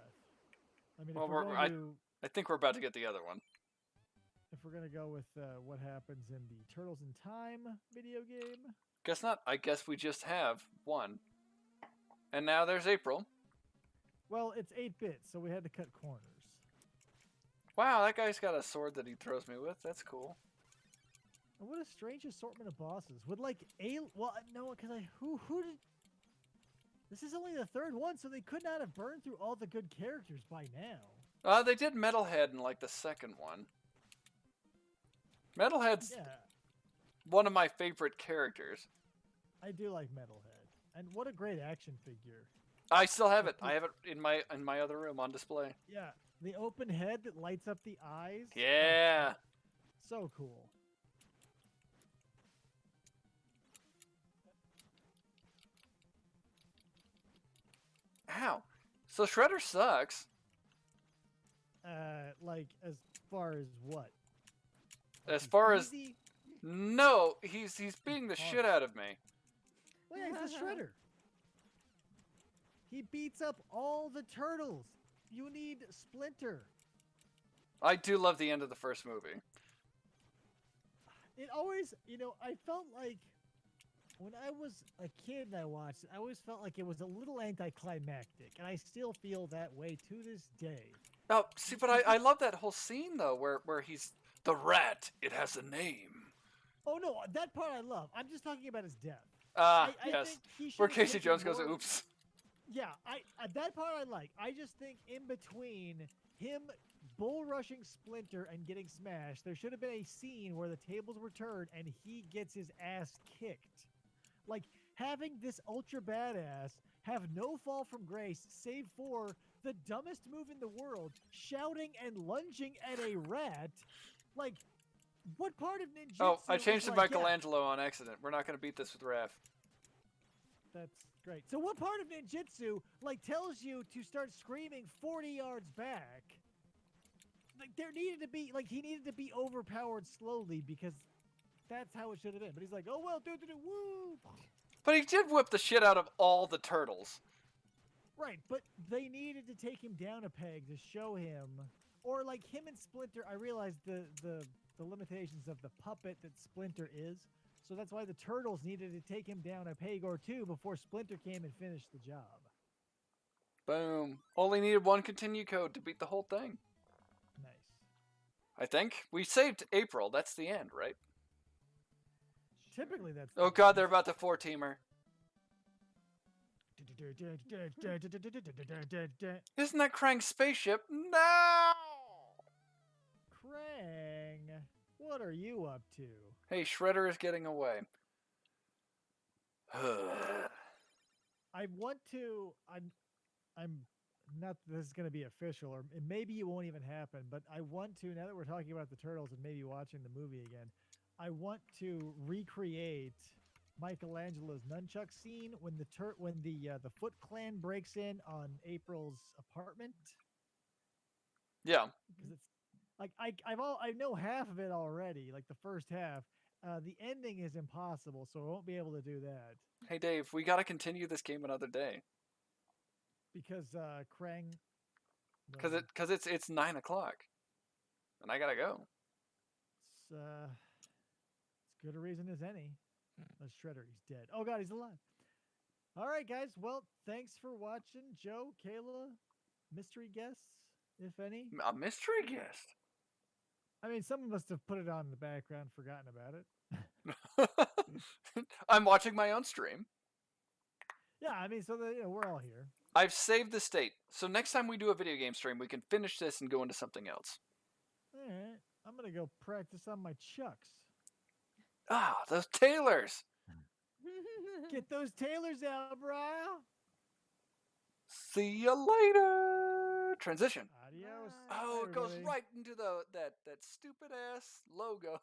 Speaker 1: I mean,
Speaker 3: Well,
Speaker 1: if we're going to...
Speaker 3: I think we're about to get the other one.
Speaker 1: If we're going to go with what happens in the Turtles in Time video game.
Speaker 3: Guess not. I guess we just have one. And now there's April.
Speaker 1: Well, it's 8-bit, so we had to cut corners.
Speaker 3: Wow, that guy's got a sword that he throws me with. That's cool.
Speaker 1: And what a strange assortment of bosses. Would like well, no, because who did... This is only the third one, so they could not have burned through all the good characters by now.
Speaker 3: They did Metalhead in like the second one. Metalhead's one of my favorite characters.
Speaker 1: I do like Metalhead. And what a great action figure.
Speaker 3: I still have it. I have it in my other room on display.
Speaker 1: Yeah, the open head that lights up the eyes.
Speaker 3: Yeah.
Speaker 1: So cool.
Speaker 3: Ow. So Shredder sucks.
Speaker 1: Like, as far as what?
Speaker 3: As far as...
Speaker 1: Easy?
Speaker 3: No, he's beating the shit out of me.
Speaker 1: Well, yeah, he's a shredder. He beats up all the turtles. You need Splinter.
Speaker 3: I do love the end of the first movie.
Speaker 1: It always, I felt like when I was a kid and I watched it, I always felt like it was a little anticlimactic, and I still feel that way to this day.
Speaker 3: Oh, see, but I love that whole scene though, where he's the rat. It has a name.
Speaker 1: Oh no, that part I love. I'm just talking about his death.
Speaker 3: Ah,
Speaker 1: I
Speaker 3: yes.
Speaker 1: think he should
Speaker 3: Where
Speaker 1: have
Speaker 3: Casey
Speaker 1: taken
Speaker 3: Jones goes,
Speaker 1: more-
Speaker 3: oops.
Speaker 1: Yeah, that part I like. I just think in between him bull rushing Splinter and getting smashed, there should have been a scene where the tables were turned and he gets his ass kicked. Like having this ultra badass have no fall from grace, save for the dumbest move in the world, shouting and lunging at a rat. Like, what part of ninjutsu?
Speaker 3: Oh, I
Speaker 1: is
Speaker 3: changed to
Speaker 1: like, yeah,
Speaker 3: Michelangelo on accident. We're not going to beat this with Raph.
Speaker 1: that's great. So what part of ninjutsu like tells you to start screaming 40 yards back? Like there needed to be like he needed to be overpowered slowly because that's how it should have been. But he's like, oh well, woo.
Speaker 3: But he did whip the shit out of all the turtles.
Speaker 1: Right, but they needed to take him down a peg to show him, or like him and Splinter. I realized the limitations of the puppet that Splinter is, so that's why the turtles needed to take him down a peg or two before Splinter came and finished the job.
Speaker 3: Boom. Only needed one continue code to beat the whole thing.
Speaker 1: Nice.
Speaker 3: I think. We saved April. That's the end, right?
Speaker 1: Typically, that's.
Speaker 3: Oh god, they're about to 4-teamer. Isn't that Krang's spaceship? No!
Speaker 1: Krang, what are you up to?
Speaker 3: Hey, Shredder is getting away.
Speaker 1: I want to. I'm not. This is going to be official, or maybe it won't even happen. But I want to. Now that we're talking about the turtles and maybe watching the movie again, I want to recreate Michelangelo's nunchuck scene when the Foot Clan breaks in on April's apartment.
Speaker 3: Yeah.
Speaker 1: Because it's like I know half of it already, like the first half. The ending is impossible, so I won't be able to do that
Speaker 3: Hey, Dave, we gotta continue this game another day.
Speaker 1: because Krang.
Speaker 3: Because it's 9 o'clock. And I gotta go.
Speaker 1: It's as good a reason as any. That's Shredder. He's dead. Oh God, he's alive. All right, guys. Well, thanks for watching. Joe, Kayla, mystery guests, if any.
Speaker 3: A mystery guest.
Speaker 1: I mean, someone must have put it on in the background, forgotten about it.
Speaker 3: I'm watching my own stream.
Speaker 1: Yeah, I mean, so we're all here.
Speaker 3: I've saved the state. So next time we do a video game stream, we can finish this and go into something else.
Speaker 1: All right, I'm gonna go practice on my chucks.
Speaker 3: Ah, those tailors.
Speaker 1: Get those tailors out, bro.
Speaker 3: See you later. Transition.
Speaker 1: Adios.
Speaker 2: Bye.
Speaker 3: Oh, it goes
Speaker 1: everybody.
Speaker 3: right into that stupid ass logo.